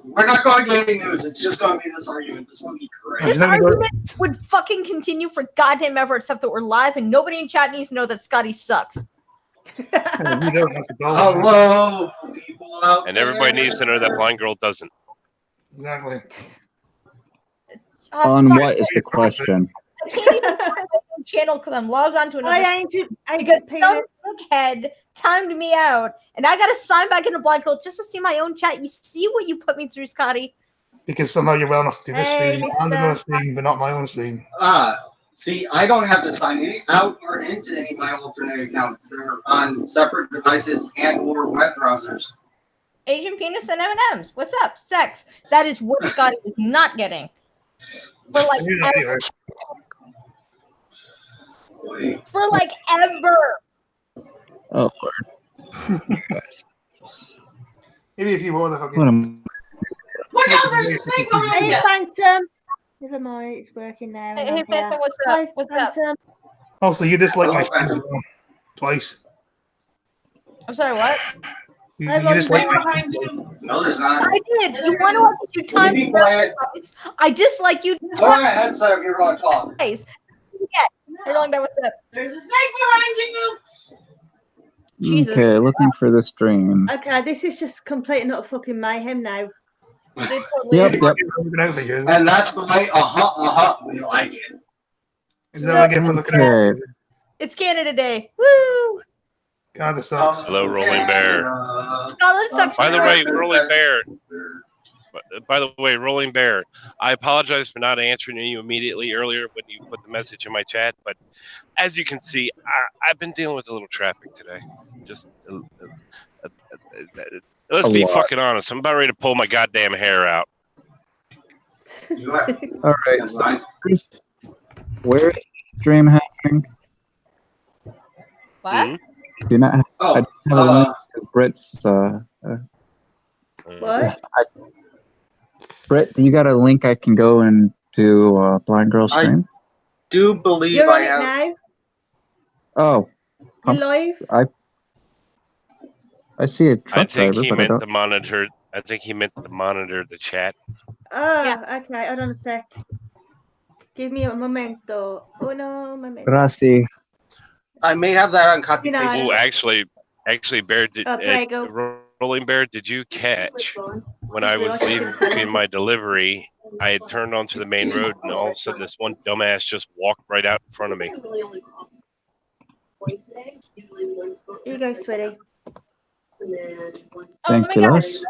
We're not going to any news. It's just going to be this argument. This will be great. This argument would fucking continue for goddamn ever, except that we're live and nobody in chat needs to know that Scotty sucks. Hello, people out And everybody needs to know that blind girl doesn't. Exactly. On what is the question? I can't even find my own channel because I'm logged onto another. Because some dickhead timed me out, and I got to sign back into blind girl just to see my own chat. You see what you put me through, Scotty? Because somehow you're well enough to do this stream and another stream, but not my own stream. See, I don't have to sign any out or into any of my alternate accounts. They're on separate devices and or web browsers. Asian penis and M&Ms. What's up? Sex. That is what Scotty is not getting. For like ever. For like ever. Oh Lord. Maybe if you were the fucking. Watch out! There's a snake behind you. Phantom. Never mind, it's working now. Hey, Phantom, what's up? What's up? Also, you dislike my stream twice. I'm sorry, what? You dislike my stream. No, there's not. I did. You want to you time? Be quiet. I dislike you. Put on a headset if you're going to talk. Yeah. Hey, long day, what's up? There's a snake behind you. Jesus. Okay, looking for the stream. Okay, this is just complete and utter fucking mayhem now. Yep. And that's the way, we like it. Okay. It's Canada Day. Woo! God, this sucks. Hello, Rolling Bear. Scotland sucks. By the way, Rolling Bear. By the way, Rolling Bear, I apologize for not answering you immediately earlier when you put the message in my chat, but as you can see, I've been dealing with a little traffic today. Just let's be fucking honest. I'm about ready to pull my goddamn hair out. All right. So where is the stream happening? What? Do not have, I don't have a link to Britt's. What? Britt, you got a link I can go and do Blind Girl stream? I do believe You're I on have. it now? Oh. You're live? I see a truck driver, he but meant I don't. to monitor. I think he meant to monitor the chat. Oh, okay. Hold on a sec. Give me a momento. Oh no, momento. Gracias. I may have that on copy paste. Oh, actually, Bear, go. Rolling Bear, did you catch when I was leaving my delivery? I had turned onto the main road, and all of a sudden, this one dumbass just walked right out in front of me. Here you go, sweetie. Thank you, Lois.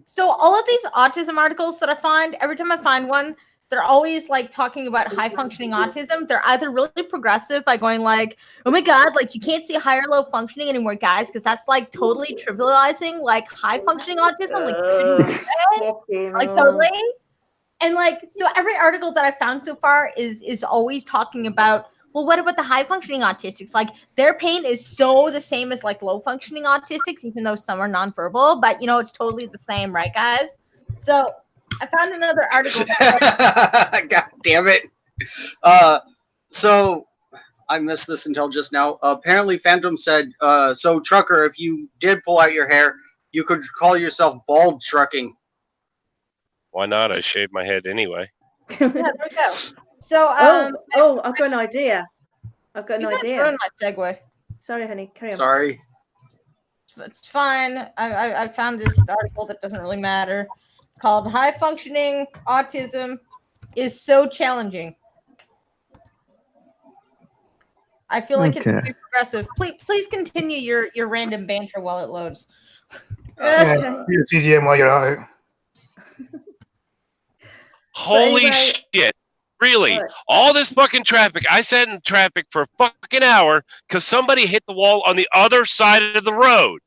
So all of these autism articles that I find, every time I find one, they're always like talking about high functioning autism. They're either really progressive by going like, oh my God, like you can't see high or low functioning anymore, guys, because that's like totally trivializing like high functioning autism. Like totally. And like, so every article that I found so far is always talking about, well, what about the high functioning autistics? Like their pain is so the same as like low functioning autistics, even though some are nonverbal, but you know, it's totally the same, right, guys? So I found another article. God damn it. So I missed this until just now. Apparently Phantom said, so trucker, if you did pull out your hair, you could call yourself bald trucking. Why not? I shaved my head anyway. Yeah, there we go. So, I've got an idea. I've got an idea. Ruin my segue. Sorry, honey. Carry on. Sorry. It's fine. I found this article that doesn't really matter, called "High Functioning Autism is So Challenging." I feel like it's very progressive. Please continue your random banter while it loads. Yeah, TGM while you're out. Holy shit. Really? What? All this fucking traffic. I sat in traffic for a fucking hour because somebody hit the wall on the other side of the road.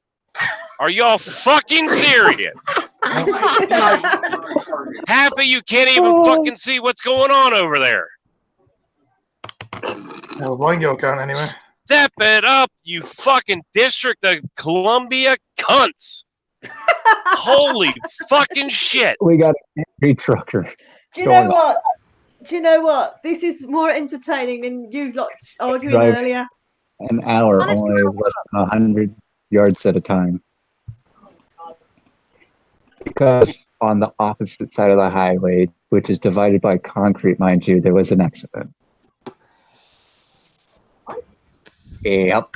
Are y'all fucking serious? Half of you can't even fucking see what's going on over there. Well, one girl can't anyway. Step it up, you fucking District of Columbia cunts. Holy fucking shit. We got a angry trucker. Do you know what? Do you know what? This is more entertaining than you lot arguing earlier. An hour only is less than 100 yards at a time. Because on the opposite side of the highway, which is divided by concrete, mind you, there was an accident. Yep.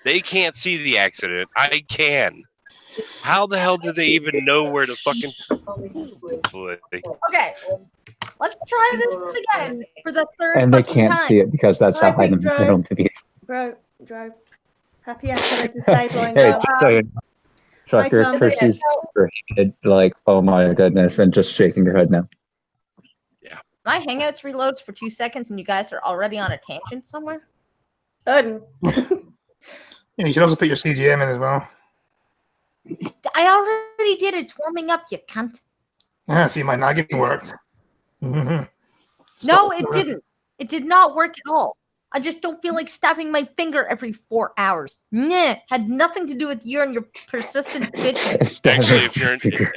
They can't see the accident. I can. How the hell do they even know where to fucking? Okay, let's try this again for the third And they fucking can't time. see it because that's how high the minimum to be. Bro. Happy accident disabling Hey, now. just so you know, Trucker, Tom. Kirsty's her head like, oh my goodness, and just shaking her head now. My Hangouts reloads for 2 seconds, and you guys are already on a tangent somewhere. Yeah, you should also put your CGM in as well. I already did. It's warming up, you cunt. Yeah, see, my nagging worked. No, it didn't. It did not work at all. I just don't feel like stabbing my finger every 4 hours. Nah, had nothing to do with you and your persistent bitching.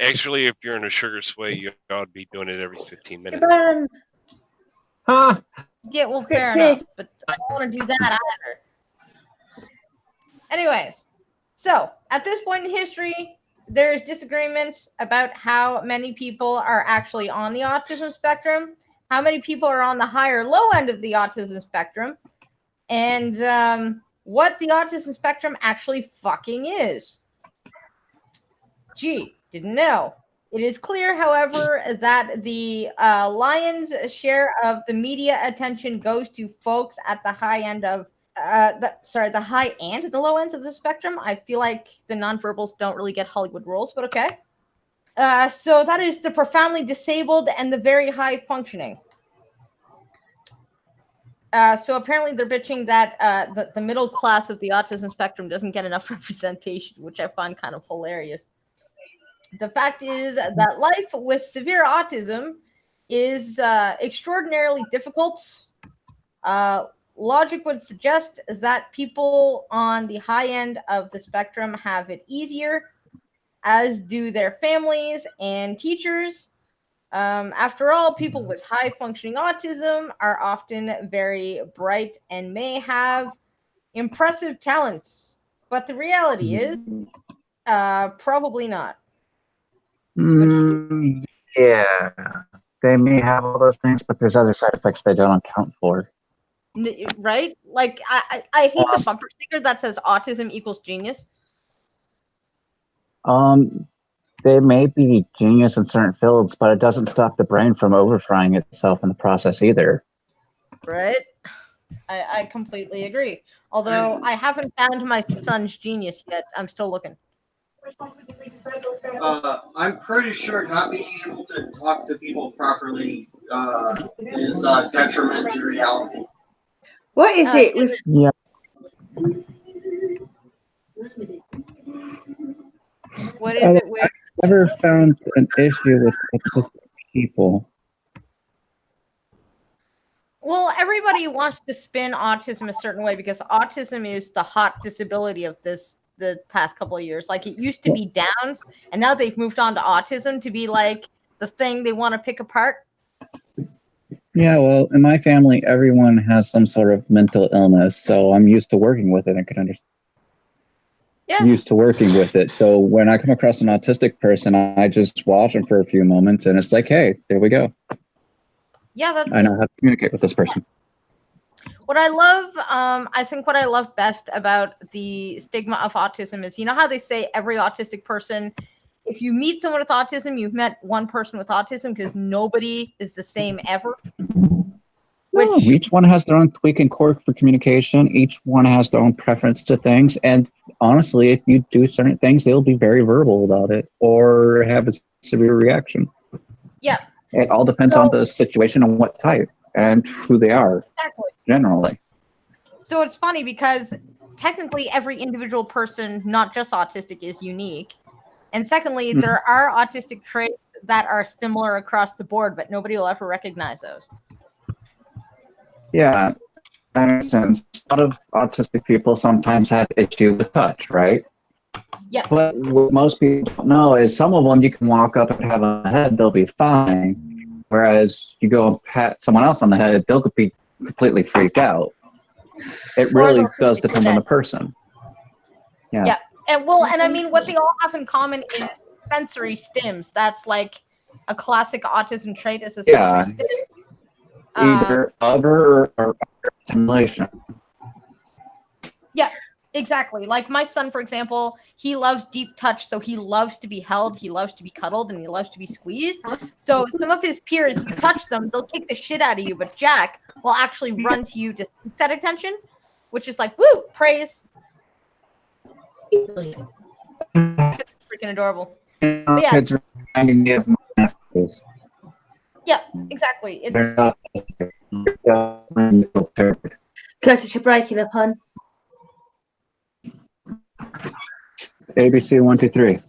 Actually, if you're in a sugar sway, you ought to be doing it every 15 minutes. Yeah, well, fair enough, but I don't want to do that either. Anyways, so at this point in history, there's disagreement about how many people are actually on the autism spectrum, how many people are on the high or low end of the autism spectrum, and what the autism spectrum actually fucking is. Gee, didn't know. It is clear, however, that the lion's share of the media attention goes to folks at the high end of the high and the low ends of the spectrum. I feel like the nonverbals don't really get Hollywood roles, but okay. So that is the profoundly disabled and the very high functioning. So apparently they're bitching that the middle class of the autism spectrum doesn't get enough representation, which I find kind of hilarious. The fact is that life with severe autism is extraordinarily difficult. Logic would suggest that people on the high end of the spectrum have it easier, as do their families and teachers. After all, people with high functioning autism are often very bright and may have impressive talents. But the reality is, probably not. Yeah, they may have all those things, but there's other side effects they don't account for. Right? Like, I hate the bumper sticker that says autism equals genius. They may be genius in certain fields, but it doesn't stop the brain from overfrying itself in the process either. Right? I completely agree. Although I haven't found my son's genius yet. I'm still looking. I'm pretty sure not being able to talk to people properly is detriment to reality. What is it with? Yeah. What is it with? I've never found an issue with autistic people. Well, everybody wants to spin autism a certain way because autism is the hot disability of the past couple of years. Like, it used to be Downs, and now they've moved on to autism to be like the thing they want to pick apart. Yeah, well, in my family, everyone has some sort of mental illness, so I'm used to working with it. I can understand. Yeah. Used to working with it. So when I come across an autistic person, I just watch them for a few moments, and it's like, hey, there we go. Yeah, that's. I know how to communicate with this person. What I love, I think what I love best about the stigma of autism is, you know how they say every autistic person, if you meet someone with autism, you've met one person with autism because nobody is the same ever. No, each one has their own tweak and quirk for communication. Each one has their own preference to things. And honestly, if you do certain things, they'll be very verbal about it or have a severe reaction. Yeah. It all depends on the situation and what type and who they are. Exactly. Generally. So it's funny because technically every individual person, not just autistic, is unique. And secondly, there are autistic traits that are similar across the board, but nobody will ever recognize those. Yeah, that makes sense. A lot of autistic people sometimes have issue with touch, right? Yeah. But what most people don't know is some of them you can walk up and have on the head, they'll be fine. Whereas you go and pat someone else on the head, they'll be completely freaked out. It really does depend on the person. Yeah. Yeah. and I mean, what they all have in common is sensory stims. That's like a classic autism trait is a sensory stim. Either other or stimulation. Yeah, exactly. Like my son, for example, he loves deep touch, so he loves to be held, he loves to be cuddled, and he loves to be squeezed. So some of his peers, you touch them, they'll kick the shit out of you, but Jack will actually run to you to seek that attention, which is like, woo, praise. It's freaking adorable. But yeah. Kids reminding me of masters. Yeah, exactly. They're It's not Curtis, you're breaking up, hon. ABC 1, 2, 3. Okay,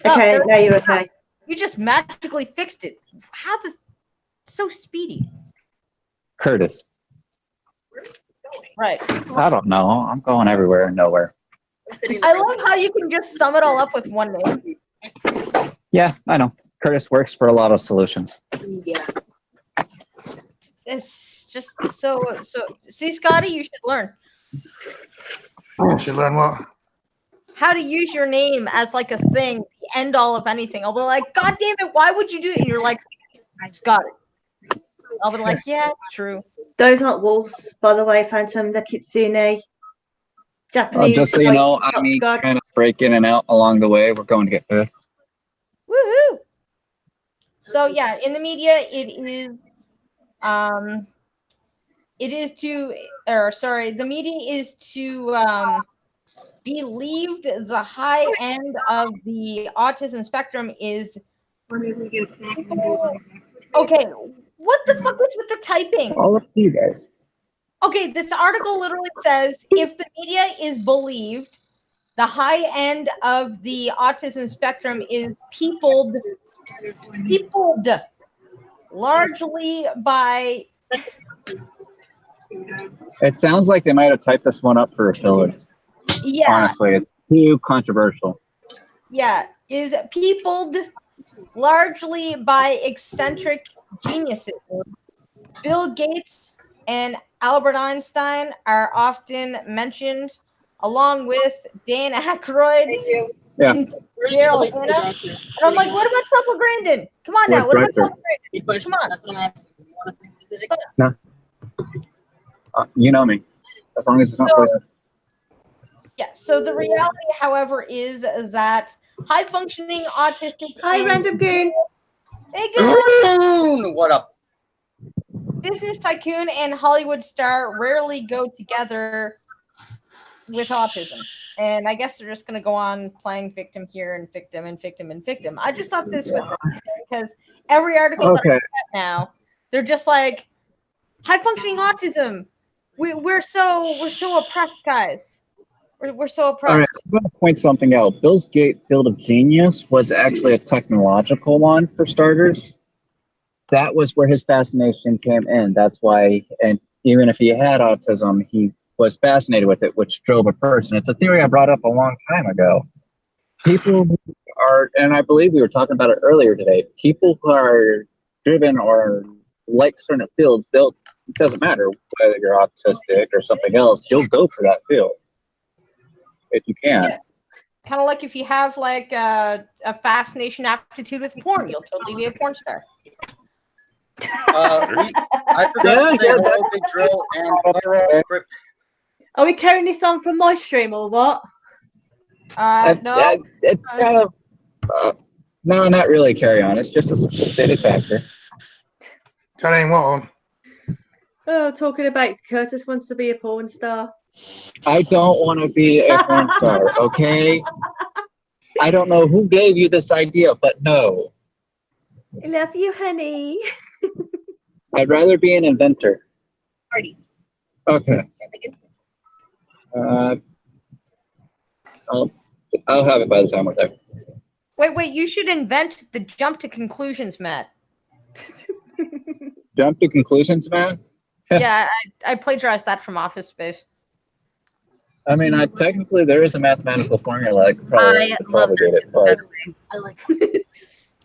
there- now you're okay. you just magically fixed it. How's it so speedy? Curtis. Right. I don't know. I'm going everywhere and nowhere. I love how you can just sum it all up with one name. Yeah, I know. Curtis works for a lot of solutions. Yeah. It's just so. See, Scotty, you should learn I should learn what? how to use your name as like a thing, the end all of anything. I'll be like, God damn it, why would you do it? And you're like, Scotty. I'll be like, yeah, it's true. Those aren't wolves, by the way, Phantom. They're kitsune. Japanese. Just so you know, like, I mean, God. kind of break in and out along the way. We're going to get food. Woohoo! So yeah, in the media, the media is to believed the high end of the autism spectrum is okay. What the fuck is with the typing? All up to you guys. Okay, this article literally says if the media is believed, the high end of the autism spectrum is peopled largely by. It sounds like they might have typed this one up for affiliate. Yeah. Honestly, it's too controversial. Yeah, is peopled largely by eccentric geniuses. Bill Gates and Albert Einstein are often mentioned, along with Dan Aykroyd Yeah. and Daryl Hannah. And I'm like, what about Papa Grandin? Come on now, what about Papa Grandin? Come on. That's what I'm asking. You want to be specific? You know me. As long as it's not So- poison. Yeah, so the reality, however, is that high-functioning autistic Hi, and- Random Goon. Hey, good Boom! What up? business tycoon and Hollywood star rarely go together with autism. And I guess they're just going to go on playing victim here and victim and victim and victim. I just thought this was because every article that I get now, they're just like high functioning autism. We're so oppressed, guys. We're so oppressed. All right, I'm going to point something out. Bill's Gates field of genius was actually a technological one, for starters. That was where his fascination came in. That's why, and even if he had autism, he was fascinated with it, which drove a person. It's a theory I brought up a long time ago. People who are, and I believe we were talking about it earlier today, people who are driven or like certain fields, it doesn't matter whether you're autistic or something else, you'll go for that field if you can. Yeah. Kind of like if you have like a fascination aptitude with porn, you'll totally be a porn star. I forgot to say hello, Big Drill, and Crypt. Are we carrying this on from my stream or what? No. It's kind of, no, not really carry on. It's just a stated factor. Carrying what on? Oh, talking about Curtis wants to be a porn star. I don't want to be a porn star, okay? I don't know who gave you this idea, but no. I love you, honey. I'd rather be an inventor. Parties. Okay. I'll have it by the time we're there. Wait, you should invent the jump to conclusions, Matt. Jump to conclusions, man? Yeah, I plagiarized that from Office Space. I mean, technically there is a mathematical formula. I could probably get it, but I like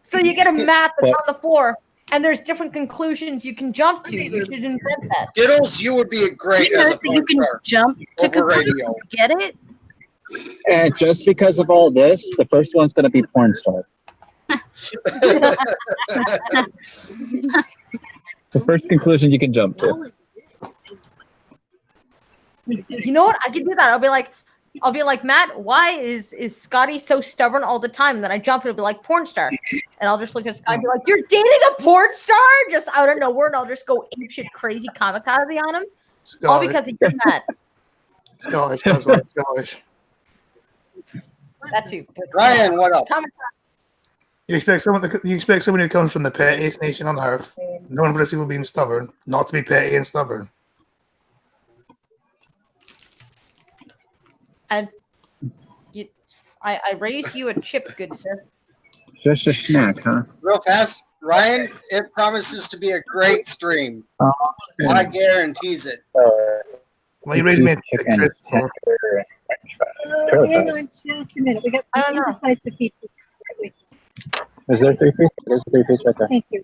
So you get a map that's on the floor, and there's different conclusions you can jump to. You should invent that. Skittles, you would be great You know as a that you porn can star jump to over conclusions radio. to get it? And just because of all this, the first one's going to be porn star. The first conclusion you can jump to. You know what? I can do that. I'll be like, Matt, why is Scotty so stubborn all the time? And then I jump and it'll be like porn star. And I'll just look at Scotty and be like, you're dating a porn star? Just out of nowhere, and I'll just go apeshit crazy kamikaze on him. All because he gets mad. Scottish, that's why it's Scottish. That too. Ryan, what up? You expect someone who comes from the pettiest nation on earth, known for its people being stubborn, not to be petty and stubborn. I raise you a chip, good sir. Just a snack, huh? Real fast, Ryan, it promises to be a great stream. I guarantees it. Well, you raised me a chicken. Hang on just a minute. We got some indecisive people. Is there 3 pieces? There's 3 pieces right there. Thank you.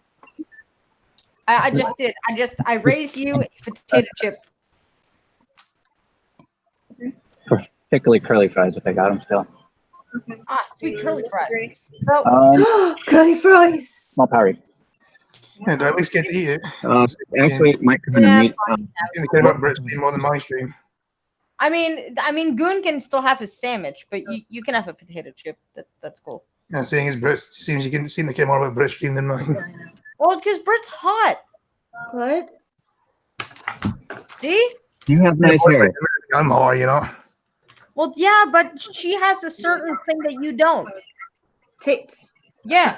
I just did. I raised you a potato chip. Particularly curly fries if I got them still. Okay. Ah, sweet curly fries. Great. So, Curly fries. Small party. Yeah, do I at least get to eat it? Actually, it might come in yeah, a meat. fine. You care about Brit's stream more than my stream. I mean, Goon can still have his sandwich, but you can have a potato chip. That's cool. Yeah, saying his Brit's seems you can seem to care more about Brit's stream than mine. Well, because Brit's hot. What? See? You have nice hair. I'm high, you know. Well, yeah, but she has a certain thing that you don't. Tits. Yeah.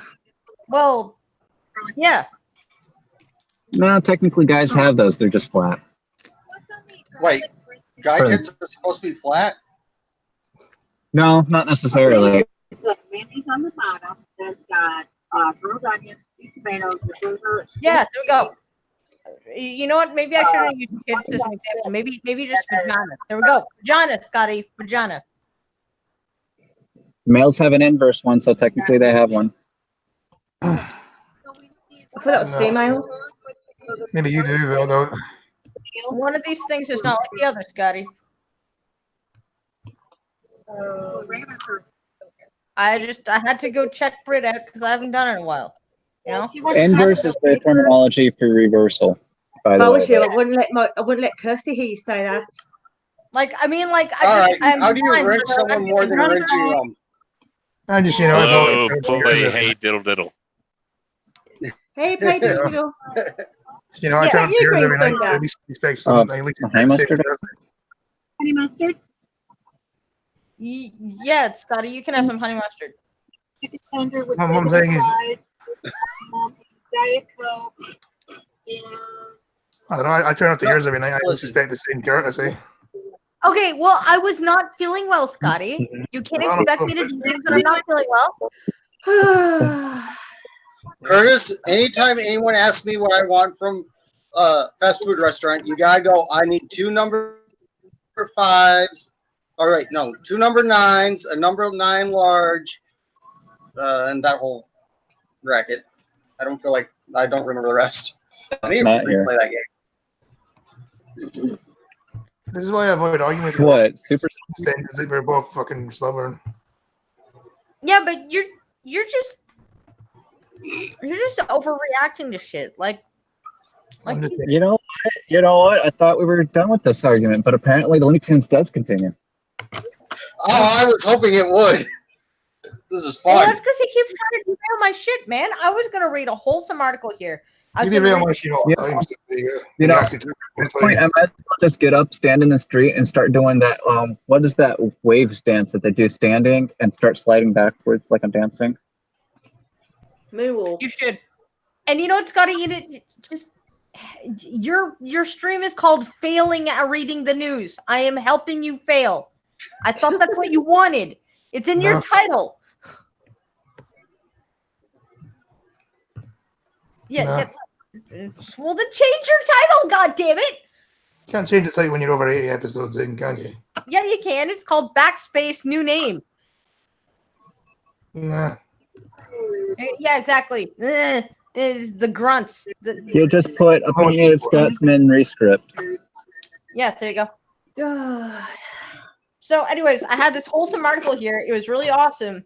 Well, yeah. No, technically guys have those. They're just flat. Wait, guy tits are supposed to be flat? No, not necessarily. So mayonnaise on the bottom. There's got grilled onions, sweet tomatoes, the burger. Yeah, there we go. You know what? Maybe I shouldn't use tits as an example. Maybe just vagina. There we go. Vagina, Scotty. Vagina. Males have an inverse one, so technically they have one. I thought that was female. Maybe you do, but I don't. One of these things is not like the other, Scotty. I had to go check Brit out because I haven't done it in a while. You know? Inverse is the terminology for reversal. By If the I way, was you, I wouldn't let Kirsty hear you say that. Like, I mean, like, Alright, how do you rank someone more than Reggie? I just, you know, Oh, I play hey diddle diddle. Hey, play this video. You know, I Yeah, turn up you tears bring every night. some To back. at least expect some. At least honey mustard? Honey mustard? Yeah, Scotty, you can have some honey mustard. Chicken tender with One regular thing is- fries, Diet Coke, and I don't know. I turn up to yours every night. I just Listen. expect the same courtesy. Okay, well, I was not feeling well, Scotty. You can't expect me to do things that I'm not feeling well. Curtis, anytime anyone asks me what I want from a fast food restaurant, you gotta go, I need 2 number 5s. All right, no, 2 number 9s, a number 9 large, and that whole racket. I don't remember the rest. I need to Not here. replay that game. This is why I avoid arguing with What? Super. because they're both fucking stubborn. Yeah, but you're just overreacting to shit. Like I'm just You know what? You know what? I thought we were done with this argument, but apparently the Looney Tunes does continue. Oh, I was hoping it would. This is well, fun. that's because he keeps trying to derail my shit, man. I was gonna read a wholesome article here. I you was did gonna real read- much, you know. Yeah. You know, actually, At this point, I might as well just get up, stand in the street, and start doing that. What is that waves dance that they do standing and start sliding backwards like I'm dancing? Moonwalk. You should. And you know what, Scotty? Just your stream is called "Failing at Reading the News." I am helping you fail. I thought that's what you wanted. It's in your No. title. Yeah, No. yeah. Well, then change your title, God damn it! You can't change the title when you're over 80 episodes in, can you? Yeah, you can. It's called Backspace New Name. Nah. Yeah, exactly. Is the grunt. You just put opinionated Scotsman rescript. Yeah, there you go. God. So, anyways, I had this wholesome article here. It was really awesome.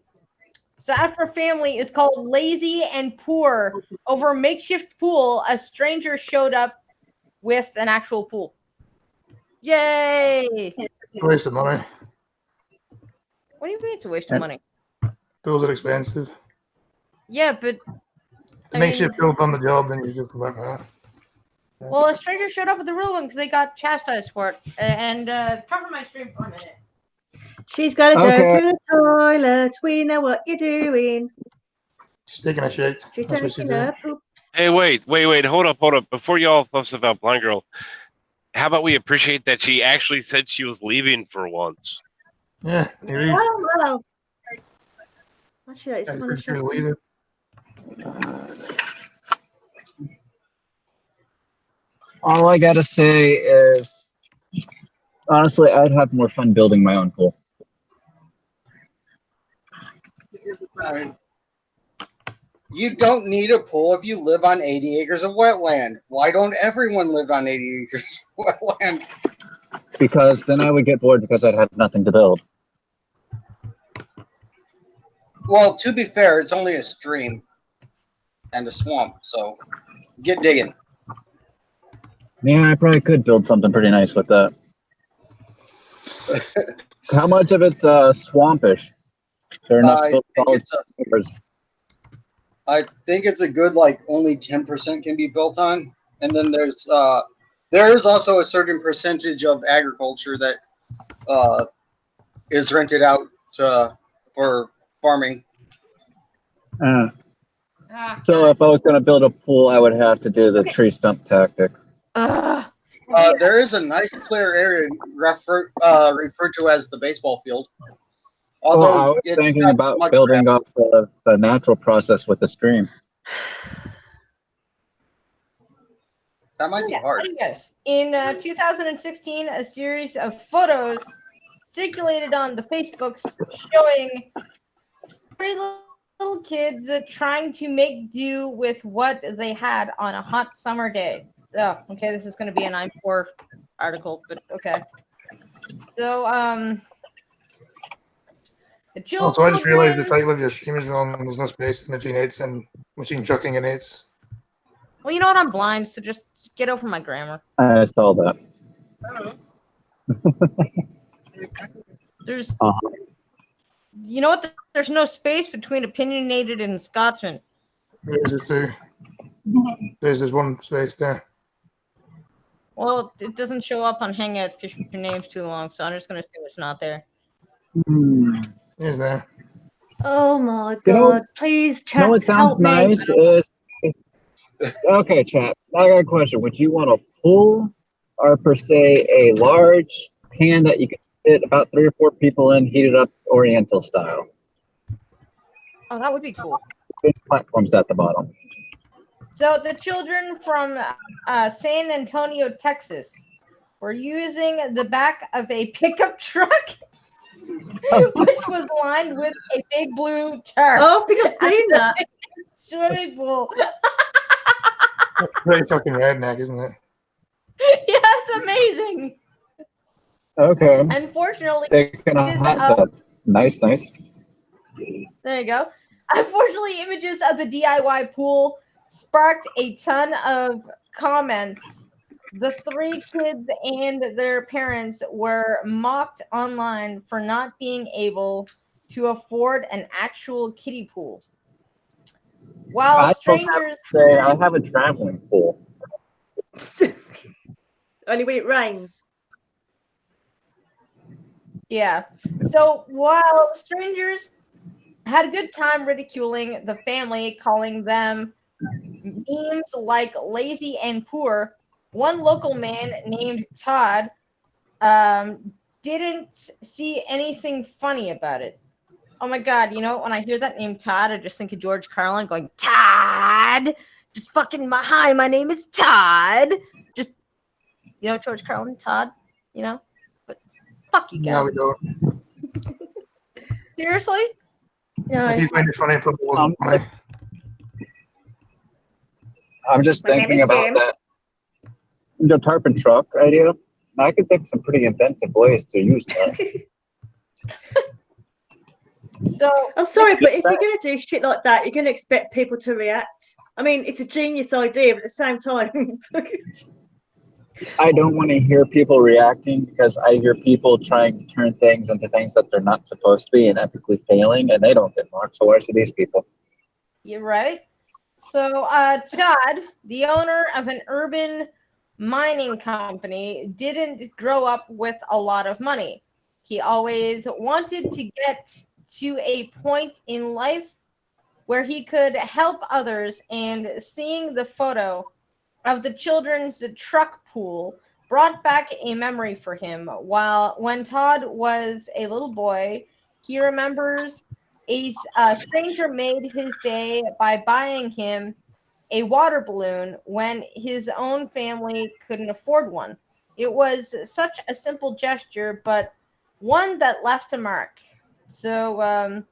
So, after a family is called lazy and poor over a makeshift pool, a stranger showed up with an actual pool. Yay! Waste of money. What do you mean it's a waste of money? Pools are expensive. Yeah, but It makes you feel on the job, then you just go back to that. well, a stranger showed up with the real one because they got chastised for it. And cover my stream for a minute. She's got to go Okay. to the toilet. We know what you're doing. She's taking a shit. She's That's what she's taking doing. her poops. Hey, wait. Hold up. Before y'all fuss about Blind Girl, how about we appreciate that she actually said she was leaving for once? Yeah, you read. Oh, wow. Actually, it's Yeah, kind of she's leaving. All I gotta say is, honestly, I'd have more fun building my own pool. I mean, you don't need a pool if you live on 80 acres of wetland. Why don't everyone live on 80 acres of wetland? Because then I would get bored because I'd have nothing to build. Well, to be fair, it's only a stream and a swamp, so get digging. Yeah, I probably could build something pretty nice with that. How much of it's swampish? They're not I think it's a good, like, only 10% can be built on. And then there is also a certain percentage of agriculture that is rented out for farming. So if I was going to build a pool, I would have to do the tree stump tactic. There is a nice clear area referred to as the baseball field. Although I was thinking about building up the natural process with the stream. That might be hard. Yes. In 2016, a series of photos circulated on the Facebooks showing 3 little kids trying to make do with what they had on a hot summer day. Oh, okay, this is going to be an I'm4 article, but okay. So, the children... Also, I just realized the title of your stream is wrong. There's no space in between its and between trucking and its. Well, you know what? I'm blind, so just get over my grammar. I saw that. There's... You know what? There's no space between opinionated and Scotsman. There's it too. There's one space there. Well, it doesn't show up on Hangouts because your name's too long, so I'm just going to assume it's not there. Is there? Oh my god! Please, chat. You know what sounds nice is. Okay, chat. I got a question. Would you want a pool or per se a large pan that you can fit about 3 or 4 people in, heated up Oriental style? Oh, that would be cool. Big platforms at the bottom. So the children from San Antonio, Texas, were using the back of a pickup truck, which was lined with a big blue tarp. Oh, because seen that swimming pool. That's pretty fucking redneck, isn't it? Yeah, it's amazing. Okay. Unfortunately, Taking a hot tub. Nice. There you go. Unfortunately, images of the DIY pool sparked a ton of comments. The 3 kids and their parents were mocked online for not being able to afford an actual kiddie pool. While strangers say I have a traveling pool. only when it rains. Yeah. So while strangers had a good time ridiculing the family, calling them memes like lazy and poor, one local man named Todd didn't see anything funny about it. Oh my God, you know, when I hear that name Todd, I just think of George Carlin going, Todd! Just fucking, hi, my name is Todd. Just, you know, George Carlin, Todd, you know? But fuck you guys. No, we don't. Seriously? No. If you find it funny, probably wasn't funny. I'm just thinking about that. The tarpon truck idea. I could think of some pretty inventive ways to use that. So I'm sorry, but if you're going to do shit like that, you're going to expect people to react. I mean, it's a genius idea, but at the same time, I don't want to hear people reacting because I hear people trying to turn things into things that they're not supposed to be and epically failing, and they don't get marked. So why should these people? you're right. So Todd, the owner of an urban mining company, didn't grow up with a lot of money. He always wanted to get to a point in life where he could help others, and seeing the photo of the children's truck pool brought back a memory for him. When Todd was a little boy, he remembers a stranger made his day by buying him a water balloon when his own family couldn't afford one. It was such a simple gesture, but one that left a mark. So,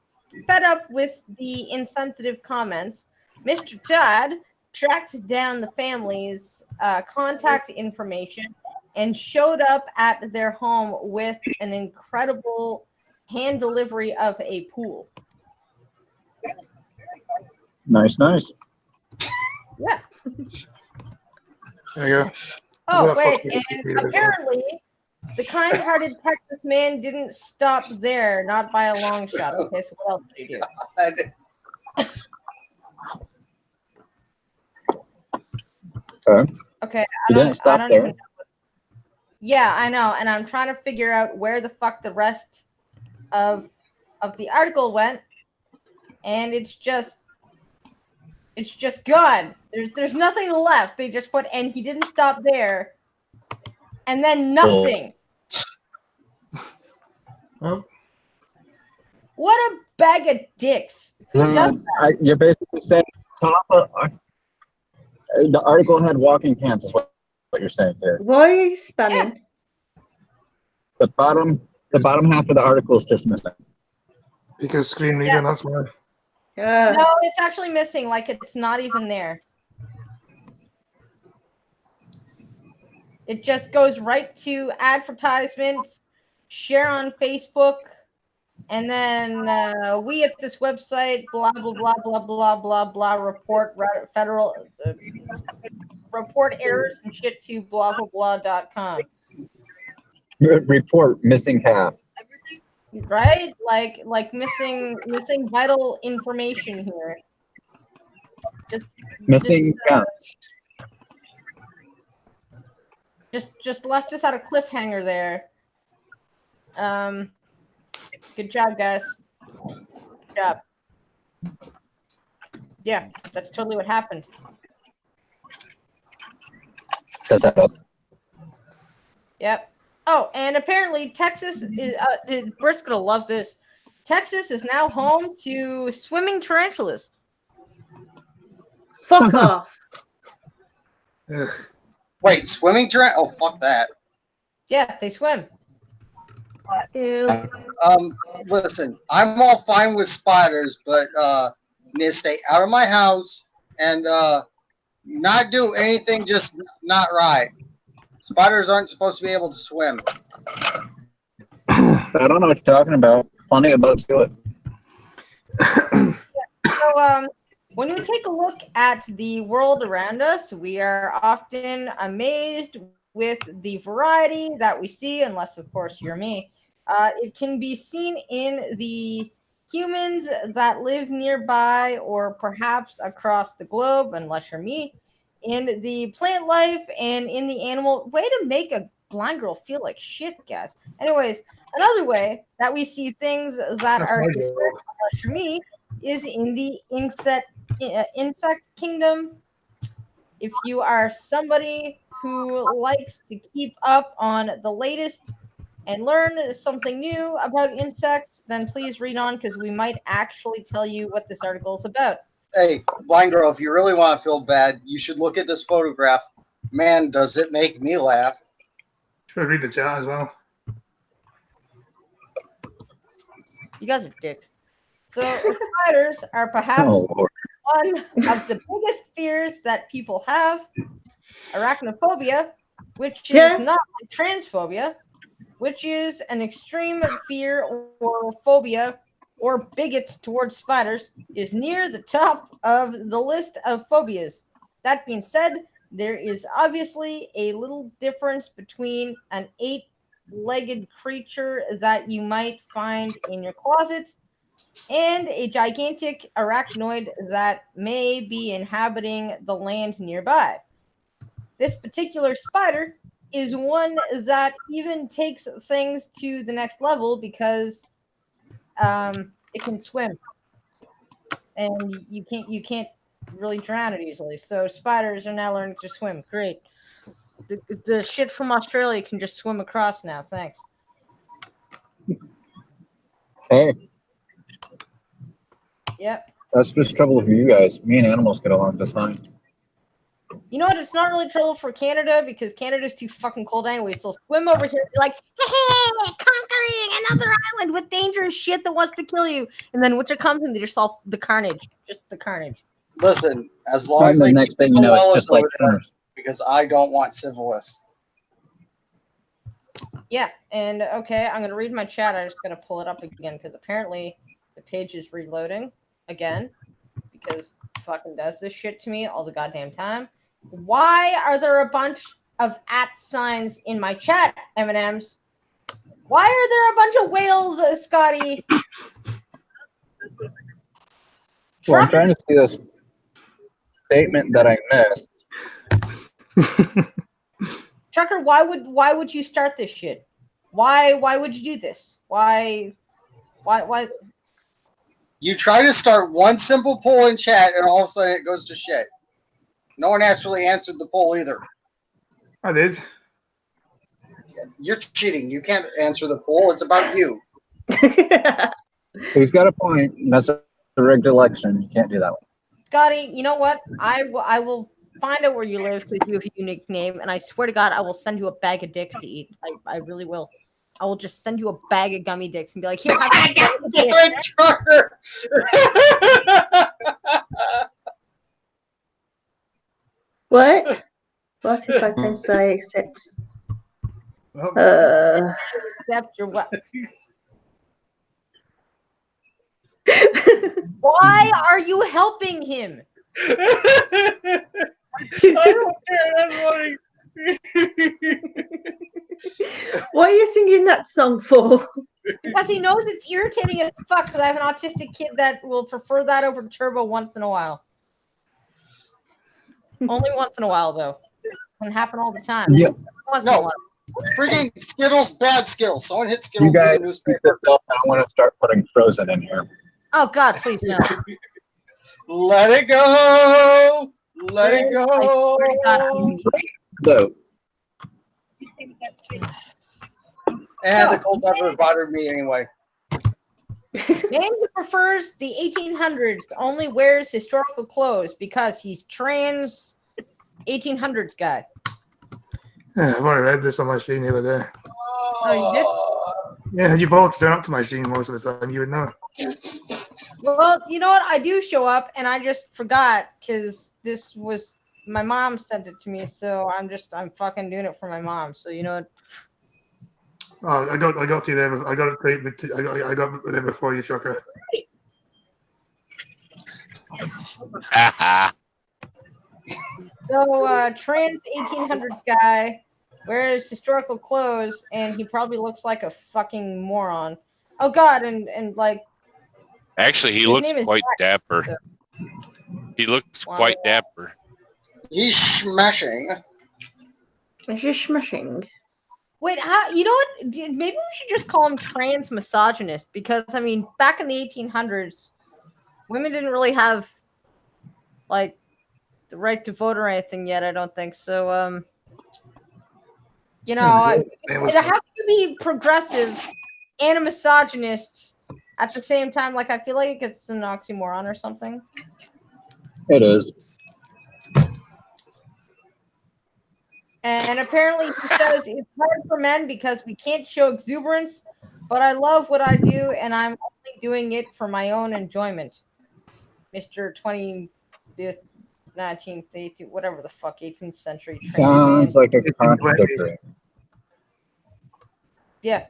fed up with the insensitive comments, Mr. Todd tracked down the family's contact information and showed up at their home with an incredible hand delivery of a pool. Nice. Yeah. There you go. Oh, Well, wait, fuck you, and Peter. apparently the kind-hearted Texas man didn't stop there, not by a long shot. Okay, so what else did he do? Okay, You didn't I stop don't there. even know. Yeah, I know, and I'm trying to figure out where the fuck the rest of the article went, and it's just gone. There's nothing left. They just put, and he didn't stop there, and then nothing. Well, What a bag of dicks. Who does that? You're basically saying the article had walking pants is what you're saying here. why are you spamming? The bottom half of the article is just missing. because screen reader, Yeah. that's why. No, it's actually missing. Like, it's not even there. It just goes right to advertisement, share on Facebook, and then we at this website, blah, blah, blah, blah, blah, blah, blah, report federal report errors and shit to blah, blah, blah.com. Report missing half. Right? Like missing vital information here. Missing counts. Just left us at a cliffhanger there. Good job, guys. Good job. Yeah, that's totally what happened. Does that up? Yep. Oh, and apparently Texas is. Bert's gonna love this. Texas is now home to swimming tarantulas. Fuck off. Ugh. Wait, swimming tarantula? Oh, fuck that. Yeah, they swim. Ew. Listen, I'm all fine with spiders, but need to stay out of my house and not do anything just not right. Spiders aren't supposed to be able to swim. I don't know what you're talking about. Plenty of bugs do it. So, when we take a look at the world around us, we are often amazed with the variety that we see, unless, of course, you're me. It can be seen in the humans that live nearby or perhaps across the globe, unless you're me, in the plant life and in the animal. Way to make a blind girl feel like shit, guys. Anyways, another way that we see things that are different, unless you're me, is in the insect kingdom. If you are somebody who likes to keep up on the latest and learn something new about insects, then please read on, because we might actually tell you what this article is about. Hey, blind girl, if you really want to feel bad, you should look at this photograph. Man, does it make me laugh. Should read the chat as well. You guys are dicks. So spiders are perhaps one of the biggest fears that people have. Arachnophobia, which is not transphobia, which is an extreme fear or phobia or bigots towards spiders, is near the top of the list of phobias. That being said, there is obviously a little difference between an 8-legged creature that you might find in your closet and a gigantic arachnoid that may be inhabiting the land nearby. This particular spider is one that even takes things to the next level because it can swim, and you can't really drown it easily. So spiders are now learning to swim. Great. The shit from Australia can just swim across now. Thanks. Hey, Yep. that's just trouble for you guys. Me and animals get along just fine. You know what? It's not really trouble for Canada because Canada's too fucking cold anyway. So swim over here and be like, hey, conquering another island with dangerous shit that wants to kill you. And then winter comes and they just solve the carnage. Just the carnage. Listen, as long as And the they next keep the thing you know, it's koalas just like over there, sinners. because I don't want syphilis. Yeah, and okay, I'm gonna read my chat. I'm just gonna pull it up again because apparently the page is reloading again because it fucking does this shit to me all the goddamn time. Why are there a bunch of @ signs in my chat, M&Ms? Why are there a bunch of whales, Scotty? Well, I'm trying to see this statement that I missed. Trucker, why would you start this shit? Why would you do this? Why? You try to start one simple poll in chat, and all of a sudden it goes to shit. No one actually answered the poll either. I did. You're cheating. You can't answer the poll. It's about you. He's got a point. That's a rigged election. You can't do that one. Scotty, you know what? I will find out where you live because you have a unique name, and I swear to God, I will send you a bag of dicks to eat. I really will. I will just send you a bag of gummy dicks and be like, here, have a bag of dicks. Trucker. What? What if I can say except Except you're what? Why are you helping him? I don't care. That's funny. What are you singing that song for? Because he knows it's irritating as fuck because I have an autistic kid that will prefer that over Turbo once in a while. Only once in a while, though. Doesn't happen all the time. Yeah. Once in a No. while. Freaking Skittles, bad Skittles. Someone hit You Skittles guys in the keep this newspaper. up. I want to start putting Frozen in here. Oh, God, please, no. Let it go. Let it go. I swear to God, I'm So, And the cold never bothered me anyway. Man who prefers the 1800s only wears historical clothes because he's trans 1800s guy. Yeah, I've already read this on my stream the other day. Oh, you did? Yeah, you both turn up to my stream most of the time. You would know. Well, you know what? I do show up, and I just forgot because this was my mom sent it to me, so I'm fucking doing it for my mom. So you know what? Oh, I got to you there. I got it. I got there before you, Trucker. So trans 1800s guy wears historical clothes, and he probably looks like a fucking moron. Oh God, and like. Actually, he His looks name is quite Jack, dapper. so- He looks Wow. quite dapper. He's smashing. It's just smashing. Wait, how? You know what? Maybe we should just call him trans misogynist because I mean, back in the 1800s, women didn't really have like the right to vote or anything yet. I don't think so. You know, how can you be progressive and a misogynist at the same time? Like, I feel like it's an oxymoron or something. it is. And apparently he says it's hard for men because we can't show exuberance, but I love what I do and I'm only doing it for my own enjoyment. Mr. 20th, 19th, 18th, whatever the fuck, 18th century trans man. Sounds like a contradictory. Yeah.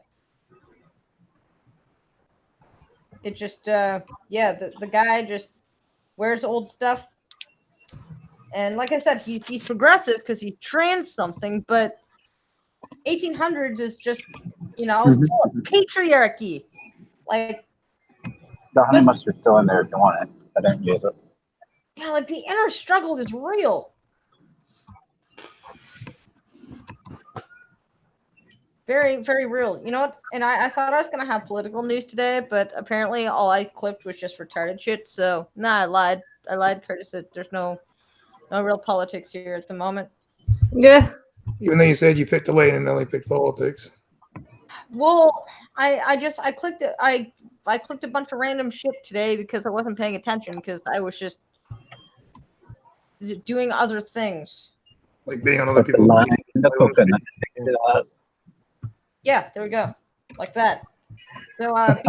It just the guy just wears old stuff. And like I said, he's progressive because he trans something, but 1800s is just, full of patriarchy. Like, The honey mustard's still in there if you want it. I didn't use it. yeah, like the inner struggle is real. Very, very real. You know what? And I thought I was going to have political news today, but apparently all I clipped was just retarded shit. So, I lied. I lied, Curtis. There's no real politics here at the moment. Yeah. Even though you said you picked a lane and only picked politics. Well, I clicked it. I clicked a bunch of random shit today because I wasn't paying attention because I was just doing other things. Like being on other Put the people's. line in the coconut. Yeah, there we go, like that. So, I've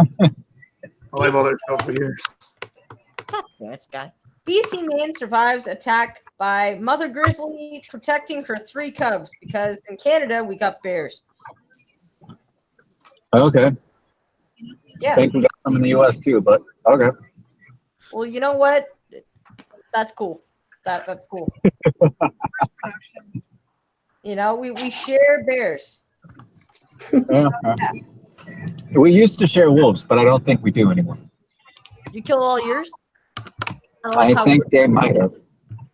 all that stuff for years. this guy. BC man survives attack by mother grizzly protecting her 3 cubs because in Canada we got bears. Okay. Yeah. I think we got some in the U.S. too, but okay. Well, you know what? That's cool. That's cool. We share bears. Yeah. We used to share wolves, but I don't think we do anymore. Did you kill all yours? I think they might have.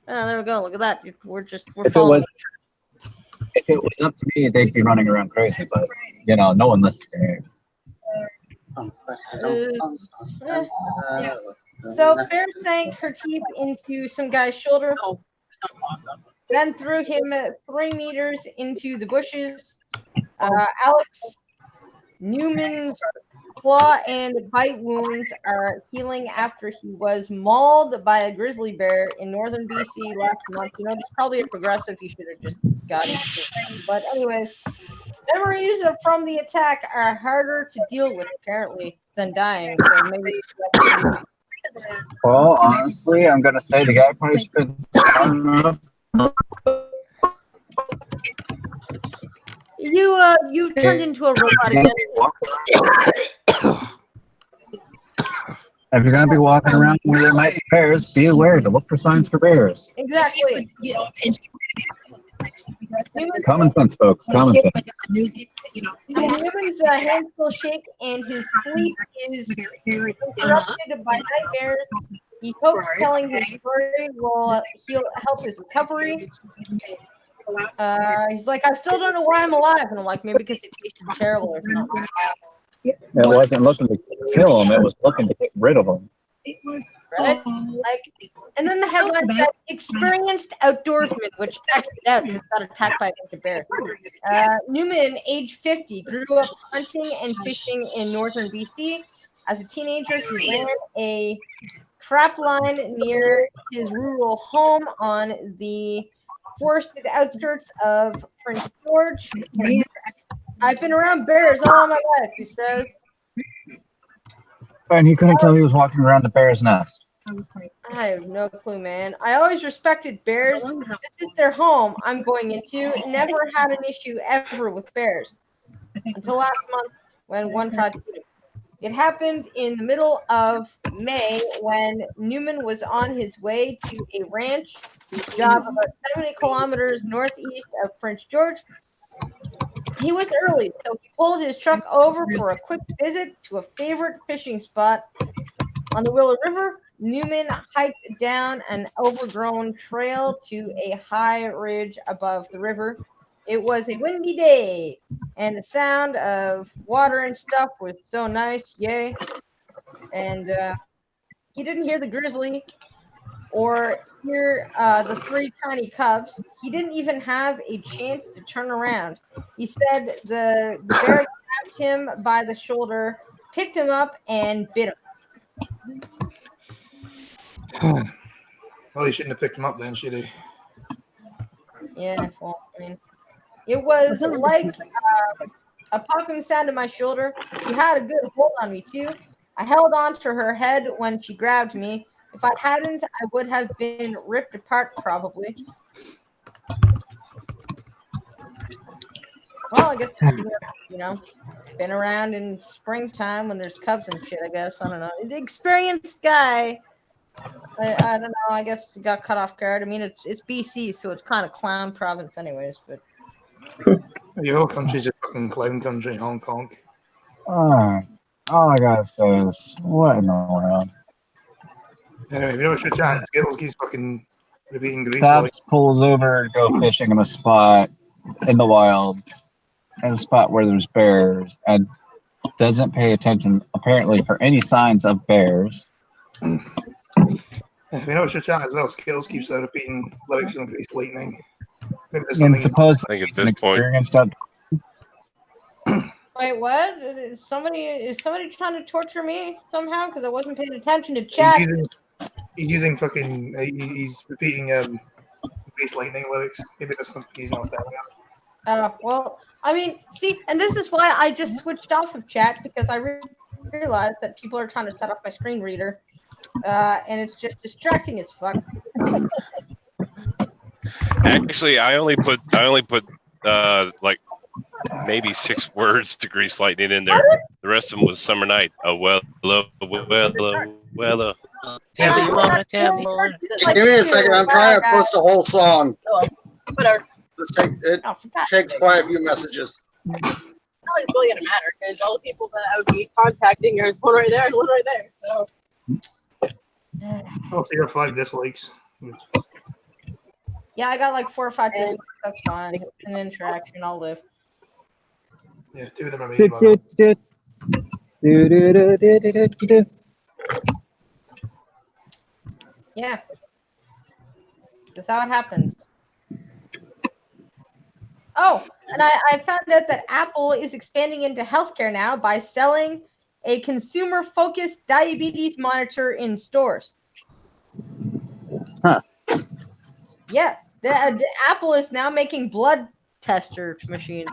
Oh, there we go. Look at that. We're If following. it was up to me, they'd be running around crazy, but no one listens to me. So bear sank her teeth into some guy's shoulder, then threw him 3 meters into the bushes. Alex Newman's claw and bite wounds are healing after he was mauled by a grizzly bear in northern BC last month. It's probably a progressive. He should have just got it. But anyways, memories from the attack are harder to deal with apparently than dying. So maybe. Well, honestly, I'm gonna say the guy probably spent You turned into a robot again. If you're gonna be walking around where there might be bears, be aware to look for signs for bears. Exactly. Common sense, folks. Common sense. Newman's hands still shake and his sleep is interrupted by nightmares. He hopes telling his story will help his recovery. He's like, I still don't know why I'm alive. And I'm like, maybe because it tasted terrible or something. It wasn't looking to kill him, it was looking to get rid of him. Right? And then the headline said, experienced outdoorsman, which X'd it out because got attacked by a bunch of bears. Newman, age 50, grew up hunting and fishing in northern BC. As a teenager, he ran a trap line near his rural home on the forested outskirts of Prince George. I've been around bears all my life, he says. And he couldn't tell he was walking around the bear's nest. I have no clue, man. I always respected bears. This is their home I'm going into. Never had an issue ever with bears. Until last month when one tried to eat him. It happened in the middle of May when Newman was on his way to a ranch job about 70 kilometers northeast of Prince George. He was early, so he pulled his truck over for a quick visit to a favorite fishing spot. On the Willow River, Newman hiked down an overgrown trail to a high ridge above the river. It was a windy day, and the sound of water and stuff was so nice, yay. And he didn't hear the grizzly or hear the 3 tiny cubs. He didn't even have a chance to turn around. He said the bear grabbed him by the shoulder, picked him up, and bit him. Well, he shouldn't have picked him up then, should he? Yeah, well, I mean, it was like a popping sound in my shoulder. She had a good hold on me, too. I held on to her head when she grabbed me. If I hadn't, I would have been ripped apart, probably. Well, I guess, been around in springtime when there's cubs and shit, I guess. I don't know. The experienced guy. I don't know. I guess he got cut off guard. I mean, it's BC, so it's kind of clown province, anyways. But The whole country's a fucking clown country, Hong Kong. Alright. All I gotta say is, what in the world? Anyway, if you know what your chat, Skittles keeps fucking repeating Grease Babs like. pulls over to go fishing in a spot in the wilds, in a spot where there's bears, and doesn't pay attention, apparently, for any signs of bears. If you know what your chat as well, Skittles keeps repeating lyrics from Grease Lightning. Maybe there's And something. supposedly I think at an this point, experienced out. wait, what? Is somebody trying to torture me somehow because I wasn't paying attention to chat? He's using fucking. He's repeating Grease Lightning lyrics. Maybe there's something he's not telling us. Well, I mean, see, and this is why I just switched off of chat because I realized that people are trying to set up my screen reader, and it's just distracting as fuck. actually, I only put like maybe 6 words to Grease Lightning in there. The rest of them was Summer Night. Oh, well. Tell me more, tell me more. Like, Give me a second. I'm trying to post a whole song. Whatever. It Oh, for God's takes sake. quite a few messages. It's not really going to matter because all the people that I would be contacting, there's one right there and one right there. So Also, you have 5 dislikes. Yeah, I got like 4 or 5 dislikes. That's fine. It's an interaction. I'll live. Yeah, 2 of them are me. Do, by the way. do, do, do, do, do, do, do, do. Yeah. That's how it happens. Oh, and I found out that Apple is expanding into healthcare now by selling a consumer-focused diabetes monitor in stores. Huh. Yeah, the Apple is now making blood tester machines.